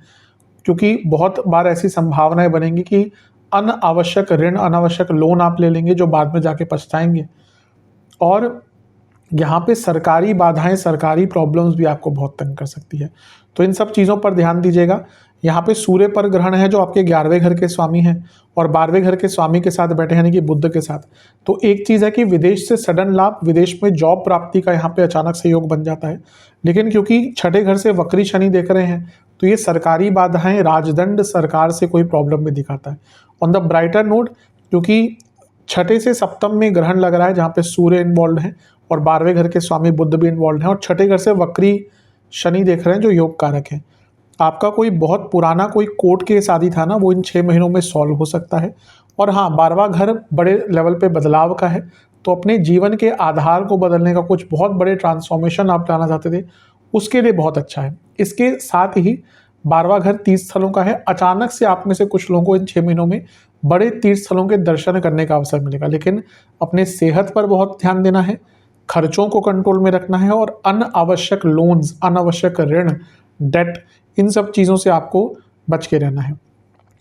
क्योंकि बहुत बार ऐसी संभावनाएं बनेंगी कि अनावश्यक ऋण, अनावश्यक लोन आप ले लेंगे जो बाद में जाके पछताएंगे। और यहाँ पे सरकारी बाधाएं, सरकारी प्रॉब्लम्स भी आपको बहुत तंग कर सकती है, तो इन सब चीज़ों पर ध्यान दीजिएगा। यहाँ पे सूर्य पर ग्रहण है जो आपके 11वें घर के स्वामी हैं और 12वें घर के स्वामी के साथ बैठे हैं, यानी कि बुध के साथ। तो एक चीज़ है कि विदेश से सडन लाभ, विदेश में जॉब प्राप्ति का यहाँ पे अचानक से योग बन जाता है, लेकिन क्योंकि 6ठे घर से वक्री शनि देख रहे हैं तो ये सरकारी बाधाएं, राजदंड, सरकार से कोई प्रॉब्लम भी दिखाता है। ऑन द ब्राइटर नोट, क्योंकि 6ठे से सप्तम में ग्रहण लग रहा है जहाँ पे सूर्य इन्वॉल्व है और 12वें घर के स्वामी बुध भी इन्वॉल्व हैं, और 6ठे घर से वक्री शनि देख रहे हैं जो योग कारक है। आपका कोई बहुत पुराना कोई कोर्ट केस आदि था ना, वो इन 6 महीनों में सॉल्व हो सकता है। और हाँ, 12वां घर बड़े लेवल पे बदलाव का है, तो अपने जीवन के आधार को बदलने का, कुछ बहुत बड़े ट्रांसफॉर्मेशन आप लाना चाहते थे, उसके लिए बहुत अच्छा है। इसके साथ ही 12वां घर तीर्थ स्थलों का है। अचानक से आप में से कुछ लोगों को इन 6 महीनों में बड़े तीर्थ स्थलों के दर्शन करने का अवसर मिलेगा, लेकिन अपने सेहत पर बहुत ध्यान देना है, खर्चों को कंट्रोल में रखना है और अनावश्यक लोन्स, अनावश्यक ऋण, डेट, इन सब चीज़ों से आपको बच के रहना है।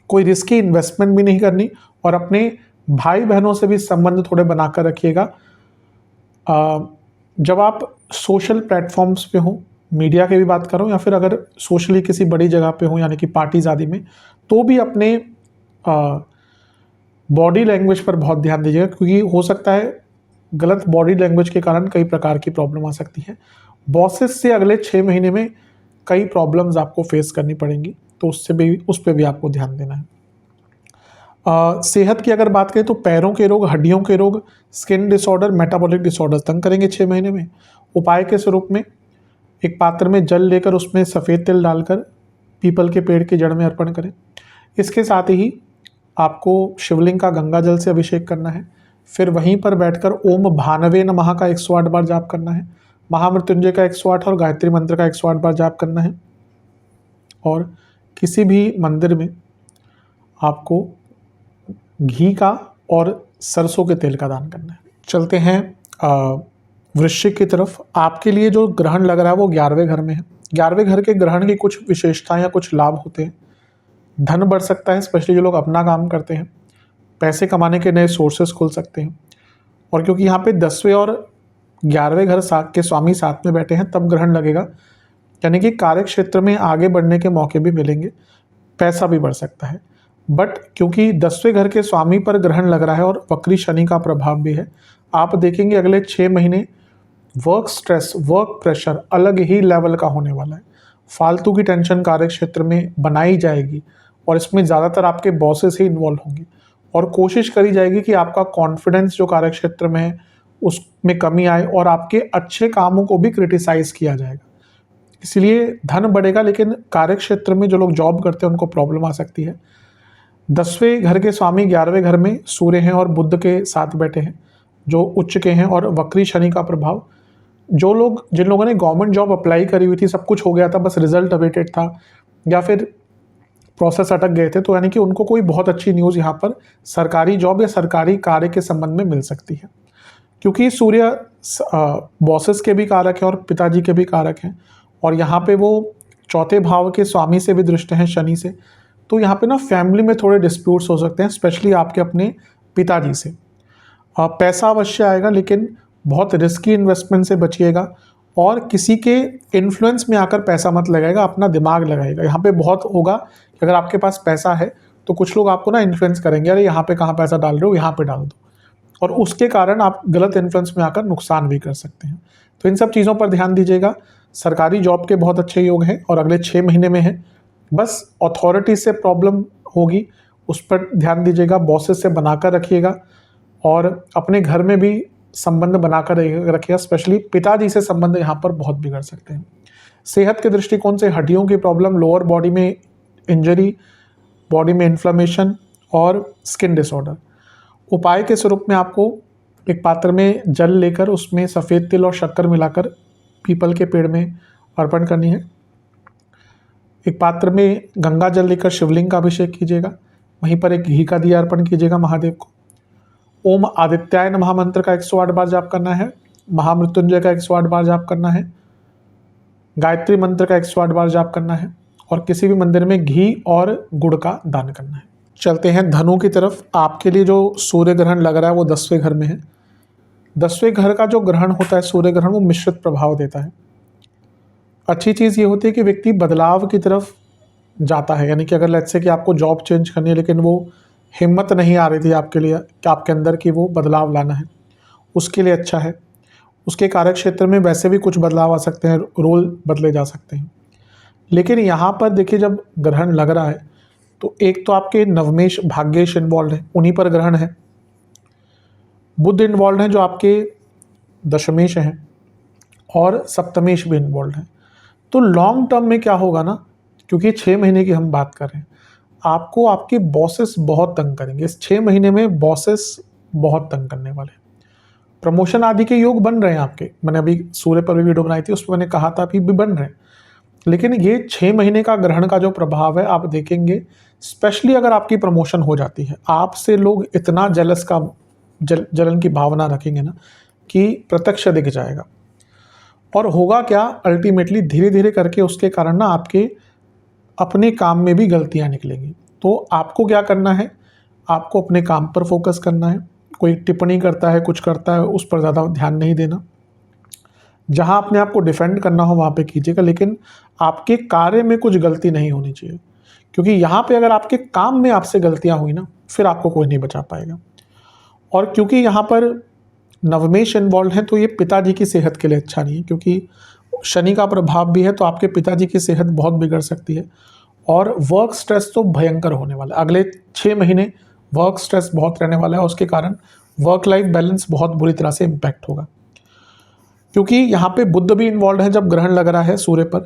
कोई रिस्की इन्वेस्टमेंट भी नहीं करनी और अपने भाई बहनों से भी संबंध थोड़े बनाकर रखिएगा। जब आप सोशल प्लेटफॉर्म्स पे हो, मीडिया की भी बात करो या फिर अगर सोशली किसी बड़ी जगह पे हो यानी कि पार्टीज आदि में, तो भी अपने बॉडी लैंग्वेज पर बहुत ध्यान दीजिएगा, क्योंकि हो सकता है गलत बॉडी लैंग्वेज के कारण कई प्रकार की प्रॉब्लम आ सकती है। बॉसेस से अगले 6 महीने में कई प्रॉब्लम्स आपको फेस करनी पड़ेंगी, तो उस पर भी आपको ध्यान देना है। सेहत की अगर बात करें तो पैरों के रोग, हड्डियों के रोग, स्किन डिसऑर्डर, मेटाबॉलिक डिसऑर्डर तंग करेंगे 6 महीने में। उपाय के स्वरूप में एक पात्र में जल लेकर उसमें सफ़ेद तिल डालकर पीपल के पेड़ की जड़ में अर्पण करें। इसके साथ ही आपको शिवलिंग का गंगा जल से अभिषेक करना है। फिर वहीं पर बैठकर ओम भानवे नमः का 108 बार जाप करना है, महामृत्युंजय का 108 और गायत्री मंत्र का 108 बार जाप करना है। और किसी भी मंदिर में आपको घी का और सरसों के तेल का दान करना है। चलते हैं वृश्चिक की तरफ। आपके लिए जो ग्रहण लग रहा है वो 11वें घर में है। 11वें घर के ग्रहण की कुछ विशेषताएं या कुछ लाभ होते हैं। धन बढ़ सकता है, स्पेशली जो लोग अपना काम करते हैं। पैसे कमाने के नए सोर्सेस खुल सकते हैं। और क्योंकि यहाँ पे 10वें और 11वें घर के स्वामी साथ में बैठे हैं, तब ग्रहण लगेगा, यानी कि कार्य क्षेत्र में आगे बढ़ने के मौके भी मिलेंगे, पैसा भी बढ़ सकता है। बट क्योंकि 10वें घर के स्वामी पर ग्रहण लग रहा है और वक्री शनि का प्रभाव भी है, आप देखेंगे अगले 6 महीने वर्क स्ट्रेस, वर्क प्रेशर अलग ही लेवल का होने वाला है। फालतू की टेंशन कार्य क्षेत्र में बनाई जाएगी और इसमें ज़्यादातर आपके बॉसेस ही इन्वॉल्व होंगे, और कोशिश करी जाएगी कि आपका कॉन्फिडेंस जो कार्य क्षेत्र में है उसमें कमी आए और आपके अच्छे कामों को भी क्रिटिसाइज किया जाएगा। इसलिए धन बढ़ेगा, लेकिन कार्य क्षेत्र में जो लोग जॉब करते हैं उनको प्रॉब्लम आ सकती है। 10वें घर के स्वामी 11वें घर में सूर्य हैं और बुध के साथ बैठे हैं जो उच्च के हैं, और वक्री शनि का प्रभाव। जिन लोगों ने गवर्नमेंट जॉब अप्लाई करी हुई थी, सब कुछ हो गया था, बस रिजल्ट अवेटेड था या फिर प्रोसेस अटक गए थे, तो यानी कि उनको कोई बहुत अच्छी न्यूज़ यहाँ पर सरकारी जॉब या सरकारी कार्य के संबंध में मिल सकती है। क्योंकि सूर्य बॉसेस के भी कारक हैं और पिताजी के भी कारक हैं, और यहाँ पे वो 4थे भाव के स्वामी से भी दृष्ट हैं शनि से, तो यहाँ पे ना फैमिली में थोड़े डिस्प्यूट्स हो सकते हैं, स्पेशली आपके अपने पिताजी से। पैसा अवश्य आएगा, लेकिन बहुत रिस्की इन्वेस्टमेंट से बचिएगा, और किसी के इन्फ्लुएंस में आकर पैसा मत लगाएगा, अपना दिमाग लगाएगा। यहाँ पे बहुत होगा कि अगर आपके पास पैसा है तो कुछ लोग आपको ना इन्फ्लुएंस करेंगे, अरे यहाँ पे कहाँ पैसा डाल रहे हो, यहाँ पे डाल दो, और उसके कारण आप गलत इन्फ्लुएंस में आकर नुकसान भी कर सकते हैं। तो इन सब चीज़ों पर ध्यान दीजिएगा। सरकारी जॉब के बहुत अच्छे योग हैं और अगले 6 महीने में है। बस अथॉरिटी से प्रॉब्लम होगी, उस पर ध्यान दीजिएगा, बॉसेस से बनाकर रखिएगा, और अपने घर में भी संबंध बनाकर रखिएगा, स्पेशली पिताजी से संबंध यहाँ पर बहुत बिगड़ सकते हैं। सेहत के दृष्टिकोण से हड्डियों की प्रॉब्लम, लोअर बॉडी में इंजरी, बॉडी में इन्फ्लेमेशन और स्किन डिसऑर्डर। उपाय के स्वरूप में आपको एक पात्र में जल लेकर उसमें सफ़ेद तिल और शक्कर मिलाकर पीपल के पेड़ में अर्पण करनी है। एक पात्र में गंगा जल लेकर शिवलिंग का अभिषेक कीजिएगा, वहीं पर एक घी का दिया अर्पण कीजिएगा महादेव को। ओम आदित्याय नमः मंत्र का 108 बार जाप करना है, महामृत्युंजय का 108 बार जाप करना है, गायत्री मंत्र का 108 बार जाप करना है, और किसी भी मंदिर में घी और गुड़ का दान करना है। चलते हैं धनु की तरफ। आपके लिए जो सूर्य ग्रहण लग रहा है वो 10वें घर में है। 10वें घर का जो ग्रहण होता है, सूर्य ग्रहण, वो मिश्रित प्रभाव देता है। अच्छी चीज़ ये होती है कि व्यक्ति बदलाव की तरफ जाता है, यानी कि अगर लेट्स से कि आपको जॉब चेंज करनी है, लेकिन वो हिम्मत नहीं आ रही थी आपके लिए कि आपके अंदर की वो बदलाव लाना है, उसके लिए अच्छा है। उसके कार्य क्षेत्र में वैसे भी कुछ बदलाव आ सकते हैं, रोल बदले जा सकते हैं। लेकिन यहाँ पर देखिए, जब ग्रहण लग रहा है तो एक तो आपके नवमेश भाग्येश इन्वॉल्व है, उन्हीं पर ग्रहण है। बुध इन्वॉल्व हैं जो आपके दशमेश हैं, और सप्तमेश भी इन्वॉल्व हैं। तो लॉन्ग टर्म में क्या होगा ना, क्योंकि 6 महीने की हम बात कर रहे हैं, आपको आपके बॉसेस बहुत तंग करेंगे। इस 6 महीने में बॉसेस बहुत तंग करने वाले हैं। प्रमोशन आदि के योग बन रहे हैं आपके, मैंने अभी सूर्य पर भी वीडियो बनाई थी, उसमें मैंने कहा था अभी भी बन रहे हैं। लेकिन ये 6 महीने का ग्रहण का जो प्रभाव है, आप देखेंगे स्पेशली अगर आपकी प्रमोशन हो जाती है, आपसे लोग इतना जलन की भावना रखेंगे ना कि प्रत्यक्ष दिख जाएगा। और होगा क्या, अल्टीमेटली धीरे धीरे करके उसके कारण ना आपके अपने काम में भी गलतियां निकलेंगी। तो आपको क्या करना है, आपको अपने काम पर फोकस करना है। कोई टिप्पणी करता है, कुछ करता है, उस पर ज़्यादा ध्यान नहीं देना। जहां अपने आप को डिफेंड करना हो वहां पे कीजिएगा, लेकिन आपके कार्य में कुछ गलती नहीं होनी चाहिए। क्योंकि यहाँ पे अगर आपके काम में आपसे गलतियाँ हुई ना, फिर आपको कोई नहीं बचा पाएगा। और क्योंकि यहाँ पर नवमेश इन्वॉल्व है तो ये पिताजी की सेहत के लिए अच्छा नहीं है, क्योंकि शनि का प्रभाव भी है तो आपके पिताजी की सेहत बहुत बिगड़ सकती है। और वर्क स्ट्रेस तो भयंकर होने वाला है, अगले 6 महीने वर्क स्ट्रेस बहुत रहने वाला है, उसके कारण वर्क लाइफ बैलेंस बहुत बुरी तरह से इम्पैक्ट होगा। क्योंकि यहाँ पे बुध भी इन्वॉल्व है, जब ग्रहण लग रहा है सूर्य पर,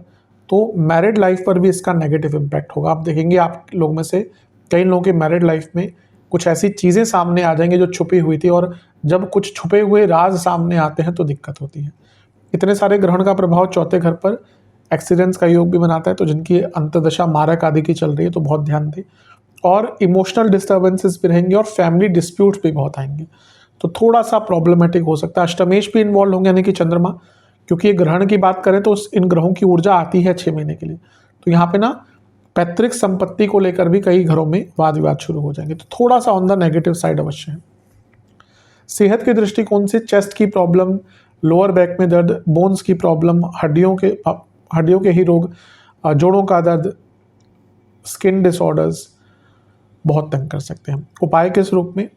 तो मैरिड लाइफ पर भी इसका नेगेटिव इम्पैक्ट होगा। आप देखेंगे आप लोग में से कई लोगों के मैरिड लाइफ में कुछ ऐसी चीज़ें सामने आ जाएंगी जो छुपी हुई थी, और जब कुछ छुपे हुए राज सामने आते हैं तो दिक्कत होती है। इतने सारे ग्रहण का प्रभाव चौथे घर पर एक्सीडेंट्स का योग भी बनाता है, तो जिनकी अंतर्दशा मारक आदि की चल रही है तो बहुत ध्यान दें। और इमोशनल डिस्टर्बेंसेस भी रहेंगे और फैमिली डिस्प्यूट्स भी बहुत आएंगे, तो थोड़ा सा प्रॉब्लमेटिक हो सकता है। अष्टमेश भी इन्वॉल्व होंगे, यानी कि चंद्रमा, क्योंकि ये ग्रहण की बात करें तो इन ग्रहों की ऊर्जा आती है 6 महीने के लिए। तो यहाँ पे ना पैतृक संपत्ति को लेकर भी कई घरों में वाद विवाद शुरू हो जाएंगे, तो थोड़ा सा ऑन द नेगेटिव साइड अवश्य है। सेहत के दृष्टिकोण से चेस्ट की प्रॉब्लम, लोअर बैक में दर्द, बोन्स की प्रॉब्लम, हड्डियों के ही रोग, जोड़ों का दर्द, स्किन डिसऑर्डर्स बहुत तंग कर सकते हैं। उपाय के स्वरूप में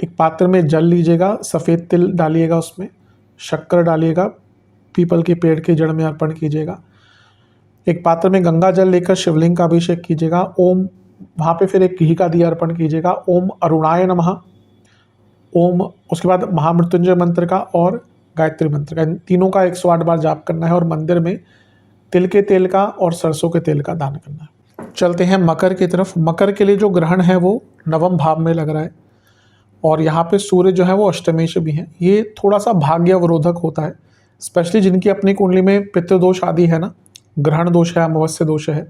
एक पात्र में जल लीजिएगा, सफ़ेद तिल डालिएगा, उसमें शक्कर डालिएगा, पीपल के पेड़ की जड़ में अर्पण कीजिएगा। एक पात्र में गंगा जल लेकर शिवलिंग का अभिषेक कीजिएगा, ओम, वहाँ पे फिर एक घी का दिया अर्पण कीजिएगा, ओम अरुणाय नमः, ओम, उसके बाद महामृत्युंजय मंत्र का और गायत्री मंत्र का, इन तीनों का 108 बार जाप करना है, और मंदिर में तिल के तेल का और सरसों के तेल का दान करना है। चलते हैं मकर की तरफ। मकर के लिए जो ग्रहण है वो नवम भाव में लग रहा है, और यहाँ पे सूर्य जो है वो अष्टमेश भी है। ये थोड़ा सा भाग्य अवरोधक होता है, स्पेशली जिनकी अपनी कुंडली में पितृदोष आदि है ना, ग्रहण दोष है, अमावस्या दोष है,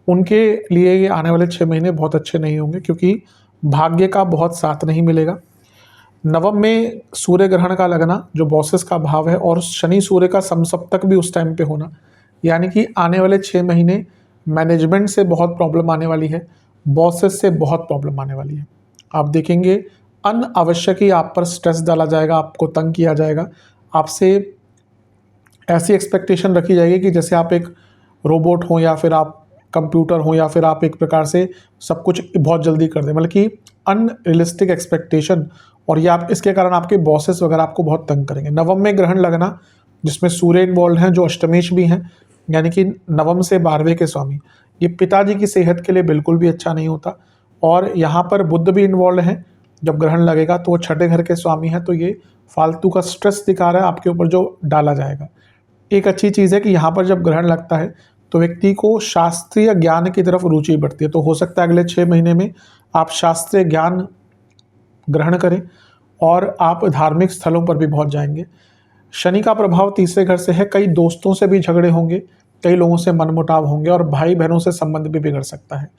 उनके लिए ये आने वाले 6 महीने बहुत अच्छे नहीं होंगे, क्योंकि भाग्य का बहुत साथ नहीं मिलेगा। नवम में सूर्य ग्रहण का लगना जो बॉसेस का भाव है, और शनि सूर्य का समसप्तक भी उस टाइम पे होना, यानी कि आने वाले 6 महीने मैनेजमेंट से बहुत प्रॉब्लम आने वाली है, बॉसेस से बहुत प्रॉब्लम आने वाली है। आप देखेंगे अनावश्यक ही आप पर स्ट्रेस डाला जाएगा, आपको तंग किया जाएगा, आपसे ऐसी एक्सपेक्टेशन रखी जाएगी कि जैसे आप एक रोबोट हो, या फिर आप कंप्यूटर हो, या फिर आप एक प्रकार से सब कुछ बहुत जल्दी कर दें, मतलब कि अनरियलिस्टिक एक्सपेक्टेशन, और ये आप इसके कारण आपके बॉसेस वगैरह आपको बहुत तंग करेंगे। नवम में ग्रहण लगना जिसमें सूर्य इन्वॉल्व हैं, जो अष्टमेश भी हैं, यानी कि नवम से 12वें के स्वामी, ये पिताजी की सेहत के लिए बिल्कुल भी अच्छा नहीं होता। और यहाँ पर बुध भी इन्वॉल्व हैं, जब ग्रहण लगेगा तो वो 6ठे घर के स्वामी हैं, तो ये फालतू का स्ट्रेस दिखा रहा है आपके ऊपर जो डाला जाएगा। एक अच्छी चीज़ है कि यहाँ पर जब ग्रहण लगता है तो व्यक्ति को शास्त्रीय ज्ञान की तरफ रुचि बढ़ती है, तो हो सकता है अगले 6 महीने में आप शास्त्रीय ज्ञान ग्रहण करें, और आप धार्मिक स्थलों पर भी बहुत जाएंगे। शनि का प्रभाव तीसरे घर से है, कई दोस्तों से भी झगड़े होंगे, कई लोगों से मनमुटाव होंगे, और भाई बहनों से संबंध भी बिगड़ सकता है।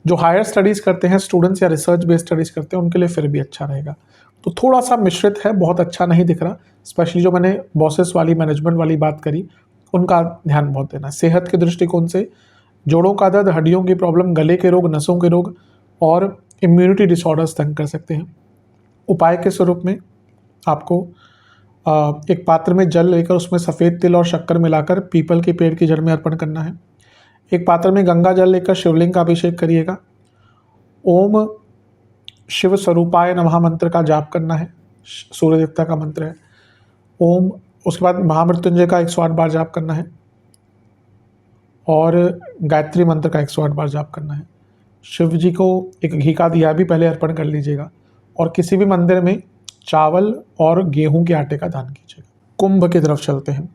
जो हायर स्टडीज़ करते हैं स्टूडेंट्स, या रिसर्च बेस्ड स्टडीज़ करते हैं, उनके लिए फिर भी अच्छा रहेगा। तो थोड़ा सा मिश्रित है, बहुत अच्छा नहीं दिख रहा, स्पेशली जो मैंने बॉसेस वाली, मैनेजमेंट वाली बात करी, उनका ध्यान बहुत देना। सेहत के दृष्टिकोण से जोड़ों का दर्द, हड्डियों की प्रॉब्लम, गले के रोग, नसों के रोग और इम्यूनिटी डिसऑर्डर्स तंग कर सकते हैं। उपाय के स्वरूप में आपको एक पात्र में जल लेकर उसमें सफ़ेद तिल और शक्कर मिलाकर पीपल के पेड़ की जड़ में अर्पण करना है। एक पात्र में गंगा जल लेकर शिवलिंग का अभिषेक करिएगा। ओम शिव स्वरूपाय नमः मंत्र का जाप करना है, सूर्य देवता का मंत्र है। ओम, उसके बाद महामृत्युंजय का 108 बार जाप करना है, और गायत्री मंत्र का 108 बार जाप करना है। शिव जी को एक घी का दिया भी पहले अर्पण कर लीजिएगा, और किसी भी मंदिर में चावल और गेहूं के आटे का दान कीजिएगा। कुंभ की तरफ चलते हैं।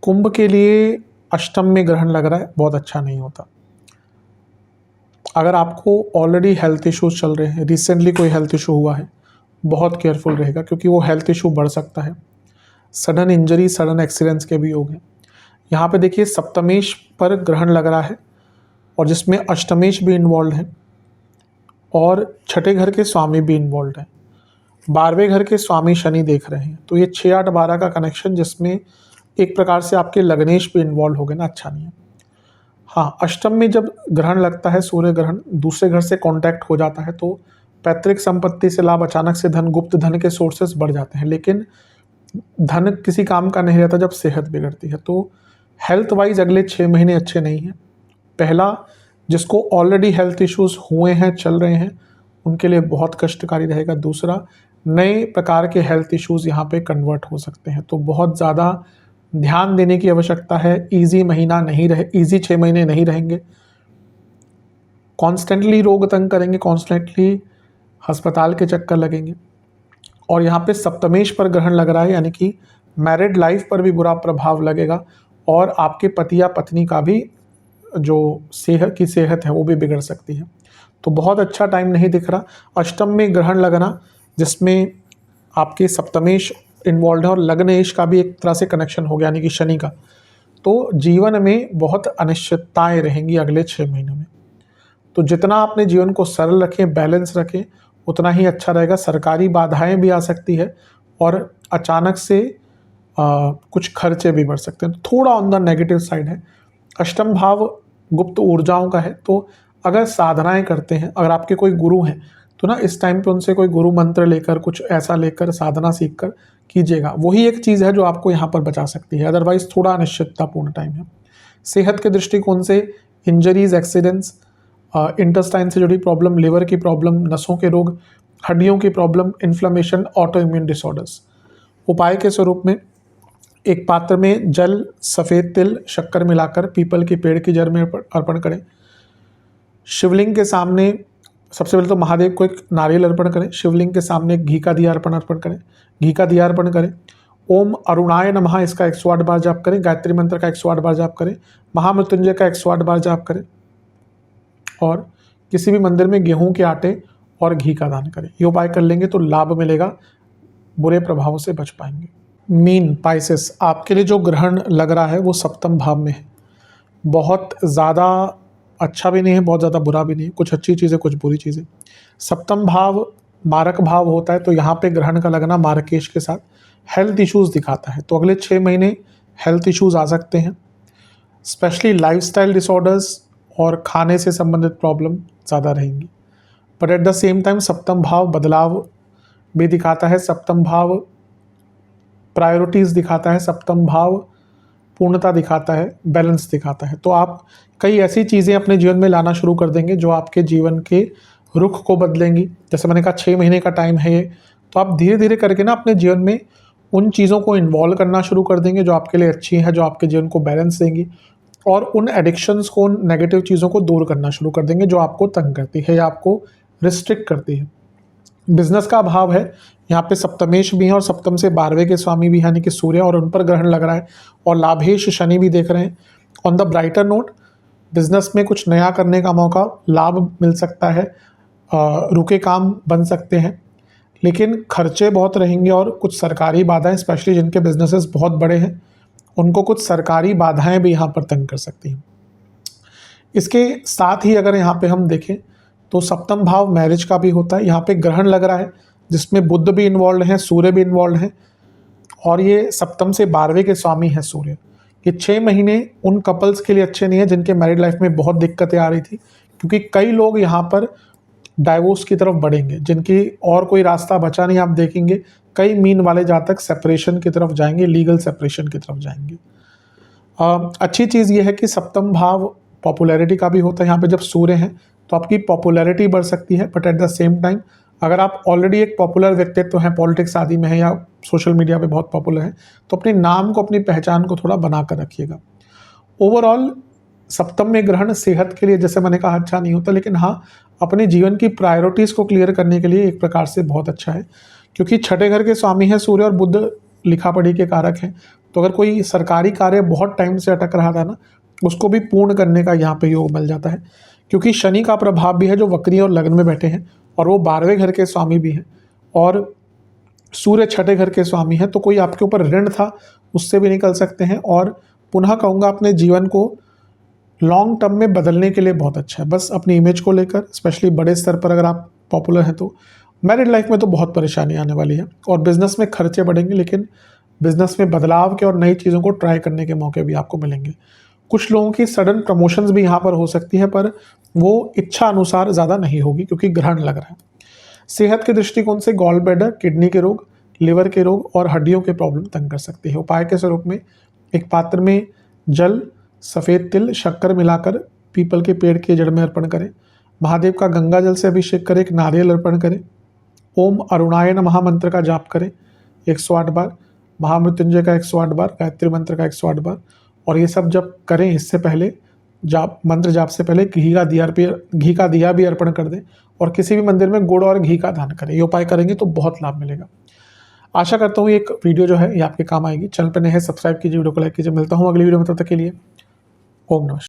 कुंभ के लिए अष्टम में ग्रहण लग रहा है, बहुत अच्छा नहीं होता। अगर आपको ऑलरेडी हेल्थ इश्यूज चल रहे हैं, रिसेंटली कोई हेल्थ इशू हुआ है, बहुत केयरफुल रहेगा, क्योंकि वो हेल्थ इशू बढ़ सकता है। सडन इंजरी, सडन एक्सीडेंट्स के भी योग हैं। यहाँ पे देखिए सप्तमेश पर ग्रहण लग रहा है, और जिसमें अष्टमेश भी इन्वॉल्व है, और 6ठे घर के स्वामी भी इन्वॉल्व है। 12वें घर के स्वामी शनि देख रहे हैं, तो ये 6, 8, 12 का कनेक्शन, जिसमें एक प्रकार से आपके लग्नेश भी इन्वॉल्व हो गए ना, अच्छा नहीं है। हाँ, अष्टम में जब ग्रहण लगता है, सूर्य ग्रहण, दूसरे घर से कांटेक्ट हो जाता है, तो पैतृक संपत्ति से लाभ, अचानक से धन, गुप्त धन के सोर्सेस बढ़ जाते हैं, लेकिन धन किसी काम का नहीं रहता जब सेहत बिगड़ती है। तो हेल्थ वाइज अगले 6 महीने अच्छे नहीं हैं। पहला जिसको ऑलरेडी हेल्थ इश्यूज हुए हैं, चल रहे हैं, उनके लिए बहुत कष्टकारी रहेगा। दूसरा, नए प्रकार के हेल्थ इश्यूज यहाँ पे कन्वर्ट हो सकते हैं, तो बहुत ज़्यादा ध्यान देने की आवश्यकता है। ईजी महीना नहीं रहे, ईजी 6 महीने नहीं रहेंगे। कॉन्स्टेंटली रोग तंग करेंगे, कॉन्स्टेंटली अस्पताल के चक्कर लगेंगे। और यहाँ पे सप्तमेश पर ग्रहण लग रहा है, यानी कि मैरिड लाइफ पर भी बुरा प्रभाव लगेगा और आपके पति या पत्नी का भी जो सेहत है वो भी बिगड़ सकती है। तो बहुत अच्छा टाइम नहीं दिख रहा। अष्टम में ग्रहण लगना जिसमें आपके सप्तमेश इन्वॉल्व है और लग्नेश का भी एक तरह से कनेक्शन हो गया, यानी कि शनि का। तो जीवन में बहुत अनिश्चितताएं रहेंगी अगले 6 महीनों में। तो जितना अपने जीवन को सरल रखें, बैलेंस रखें, उतना ही अच्छा रहेगा। सरकारी बाधाएं भी आ सकती है और अचानक से कुछ खर्चे भी बढ़ सकते हैं, तो थोड़ा ऑन द नेगेटिव साइड है। अष्टम भाव गुप्त ऊर्जाओं का है, तो अगर साधनाएं करते हैं, अगर आपके कोई गुरु हैं तो ना इस टाइम पे उनसे कोई गुरु मंत्र लेकर, कुछ ऐसा लेकर साधना सीख कर कीजिएगा। वही एक चीज़ है जो आपको यहाँ पर बचा सकती है, अदरवाइज थोड़ा अनिश्चिततापूर्ण टाइम है। सेहत के दृष्टिकोण से इंजरीज, एक्सीडेंट्स, इंटेस्टाइन से जुड़ी प्रॉब्लम, लिवर की प्रॉब्लम, नसों के रोग, हड्डियों की problem, inflammation, auto immune disorders. उपाय के स्वरूप में एक पात्र में जल, सफ़ेद तिल, शक्कर मिलाकर पीपल के पेड़ की जड़ में अर्पण करें। शिवलिंग के सामने सबसे पहले तो महादेव को एक नारियल अर्पण करें। शिवलिंग के सामने एक घी का दिया अर्पण करें, घी का दिया अर्पण करें। ओम अरुणाय नमः इसका 108 बार जाप करें। गायत्री मंत्र का 108 बार जाप करें। महामृत्युंजय का 108 बार जाप करें और किसी भी मंदिर में गेहूं के आटे और घी का दान करें। ये उपाय कर लेंगे तो लाभ मिलेगा, बुरे प्रभावों से बच पाएंगे। मीन, पाइसेस, आपके लिए जो ग्रहण लग रहा है वो सप्तम भाव में है। बहुत ज़्यादा अच्छा भी नहीं है, बहुत ज़्यादा बुरा भी नहीं, कुछ अच्छी चीज़ें, कुछ बुरी चीज़ें। सप्तम भाव मारक भाव होता है, तो यहाँ पे ग्रहण का लगना मारकेश के साथ हेल्थ इश्यूज़ दिखाता है। तो अगले 6 महीने हेल्थ इश्यूज़ आ सकते हैं, स्पेशली लाइफस्टाइल डिसऑर्डर्स और खाने से संबंधित प्रॉब्लम ज़्यादा रहेंगी। But at the same time सप्तम भाव बदलाव भी दिखाता है, सप्तम भाव प्रायोरिटीज़ दिखाता है, सप्तम भाव पूर्णता दिखाता है, बैलेंस दिखाता है। तो आप कई ऐसी चीज़ें अपने जीवन में लाना शुरू कर देंगे जो आपके जीवन के रुख को बदलेंगी। जैसे मैंने कहा 6 महीने का टाइम है ये, तो आप धीरे धीरे करके ना अपने जीवन में उन चीज़ों को इन्वॉल्व करना शुरू कर देंगे जो आपके लिए अच्छी हैं, जो आपके जीवन को बैलेंस देंगी, और उन एडिक्शंस को, उन नेगेटिव चीज़ों को दूर करना शुरू कर देंगे जो आपको तंग करती है या आपको रिस्ट्रिक्ट करती है। बिजनेस का भाव है, यहाँ पे सप्तमेश भी है और सप्तम से 12वें के स्वामी भी यानी कि सूर्य, और उन पर ग्रहण लग रहा है और लाभेश शनि भी देख रहे हैं। On the brighter note, business में कुछ नया करने का मौका, लाभ मिल सकता है, रुके काम बन सकते हैं, लेकिन खर्चे बहुत रहेंगे और कुछ सरकारी बाधाएं, स्पेशली जिनके बिजनेसेस बहुत बड़े हैं उनको कुछ सरकारी बाधाएं भी यहाँ पर तंग कर सकती हैं। इसके साथ ही अगर यहाँ पे हम देखें तो सप्तम भाव मैरिज का भी होता है। यहाँ पे ग्रहण लग रहा है जिसमें बुध भी इन्वॉल्व हैं, सूर्य भी इन्वॉल्व हैं, और ये सप्तम से 12वें के स्वामी हैं सूर्य। ये 6 महीने उन कपल्स के लिए अच्छे नहीं है जिनके मैरिड लाइफ में बहुत दिक्कतें आ रही थी, क्योंकि कई लोग यहाँ पर डाइवोर्स की तरफ बढ़ेंगे, जिनकी और कोई रास्ता बचा नहीं। आप देखेंगे कई मीन वाले जातक सेपरेशन की तरफ जाएंगे, लीगल सेपरेशन की तरफ जाएंगे। अच्छी चीज़ ये है कि सप्तम भाव पॉपुलैरिटी का भी होता है। यहाँ पे जब सूर्य हैं तो आपकी पॉपुलैरिटी बढ़ सकती है, but at the same time अगर आप ऑलरेडी एक पॉपुलर व्यक्तित्व हैं, पॉलिटिक्स आदि में है या सोशल मीडिया पे बहुत पॉपुलर है, तो अपने नाम को, अपनी पहचान को थोड़ा बना कर रखिएगा। ओवरऑल सप्तम में ग्रहण सेहत के लिए, जैसे मैंने कहा, अच्छा नहीं होता, लेकिन हाँ, अपने जीवन की प्रायोरिटीज़ को क्लियर करने के लिए एक प्रकार से बहुत अच्छा है, क्योंकि 6ठे घर के स्वामी हैं सूर्य और बुध लिखा पढ़ी के कारक हैं। तो अगर कोई सरकारी कार्य बहुत टाइम से अटक रहा था ना, उसको भी पूर्ण करने का यहाँ पे योग मिल जाता है, क्योंकि शनि का प्रभाव भी है जो वक्री और लग्न में बैठे हैं, और वो 12वें घर के स्वामी भी हैं, और सूर्य 6ठे घर के स्वामी हैं। तो कोई आपके ऊपर ऋण था उससे भी निकल सकते हैं, और पुनः कहूँगा अपने जीवन को लॉन्ग टर्म में बदलने के लिए बहुत अच्छा है। बस अपनी इमेज को लेकर, स्पेशली बड़े स्तर पर अगर आप पॉपुलर हैं, तो मैरिड लाइफ में तो बहुत परेशानी आने वाली है, और बिजनेस में खर्चे बढ़ेंगे, लेकिन बिजनेस में बदलाव के और नई चीज़ों को ट्राई करने के मौके भी आपको मिलेंगे। कुछ लोगों की सडन प्रमोशंस भी यहाँ पर हो सकती है, पर वो इच्छा अनुसार ज़्यादा नहीं होगी क्योंकि ग्रहण लग रहा है। सेहत के दृष्टिकोण से गॉल ब्लैडर, किडनी के रोग, लिवर के रोग और हड्डियों के प्रॉब्लम तंग कर सकती है। उपाय के स्वरूप में एक पात्र में जल, सफ़ेद तिल, शक्कर मिलाकर पीपल के पेड़ के जड़ में अर्पण करें। महादेव का गंगा जल से अभिषेक करें, एक नारियल अर्पण करें। ओम अरुणाय नमः मंत्र का जाप करें 108 बार, महामृत्युंजय का 108 बार, गायत्री मंत्र का 108 बार। और ये सब जब करें इससे पहले मंत्र जाप से पहले घी का दिया भी अर्पण कर दें और किसी भी मंदिर में गुड़ और घी का दान करें। ये उपाय करेंगे तो बहुत लाभ मिलेगा। आशा करता हूँ एक वीडियो जो है ये आपके काम आएगी। चैनल पर नए हैं सब्सक्राइब कीजिए, वीडियो को लाइक कीजिए। मिलता हूँ अगली वीडियो में, तब तक के लिए ओम नमः।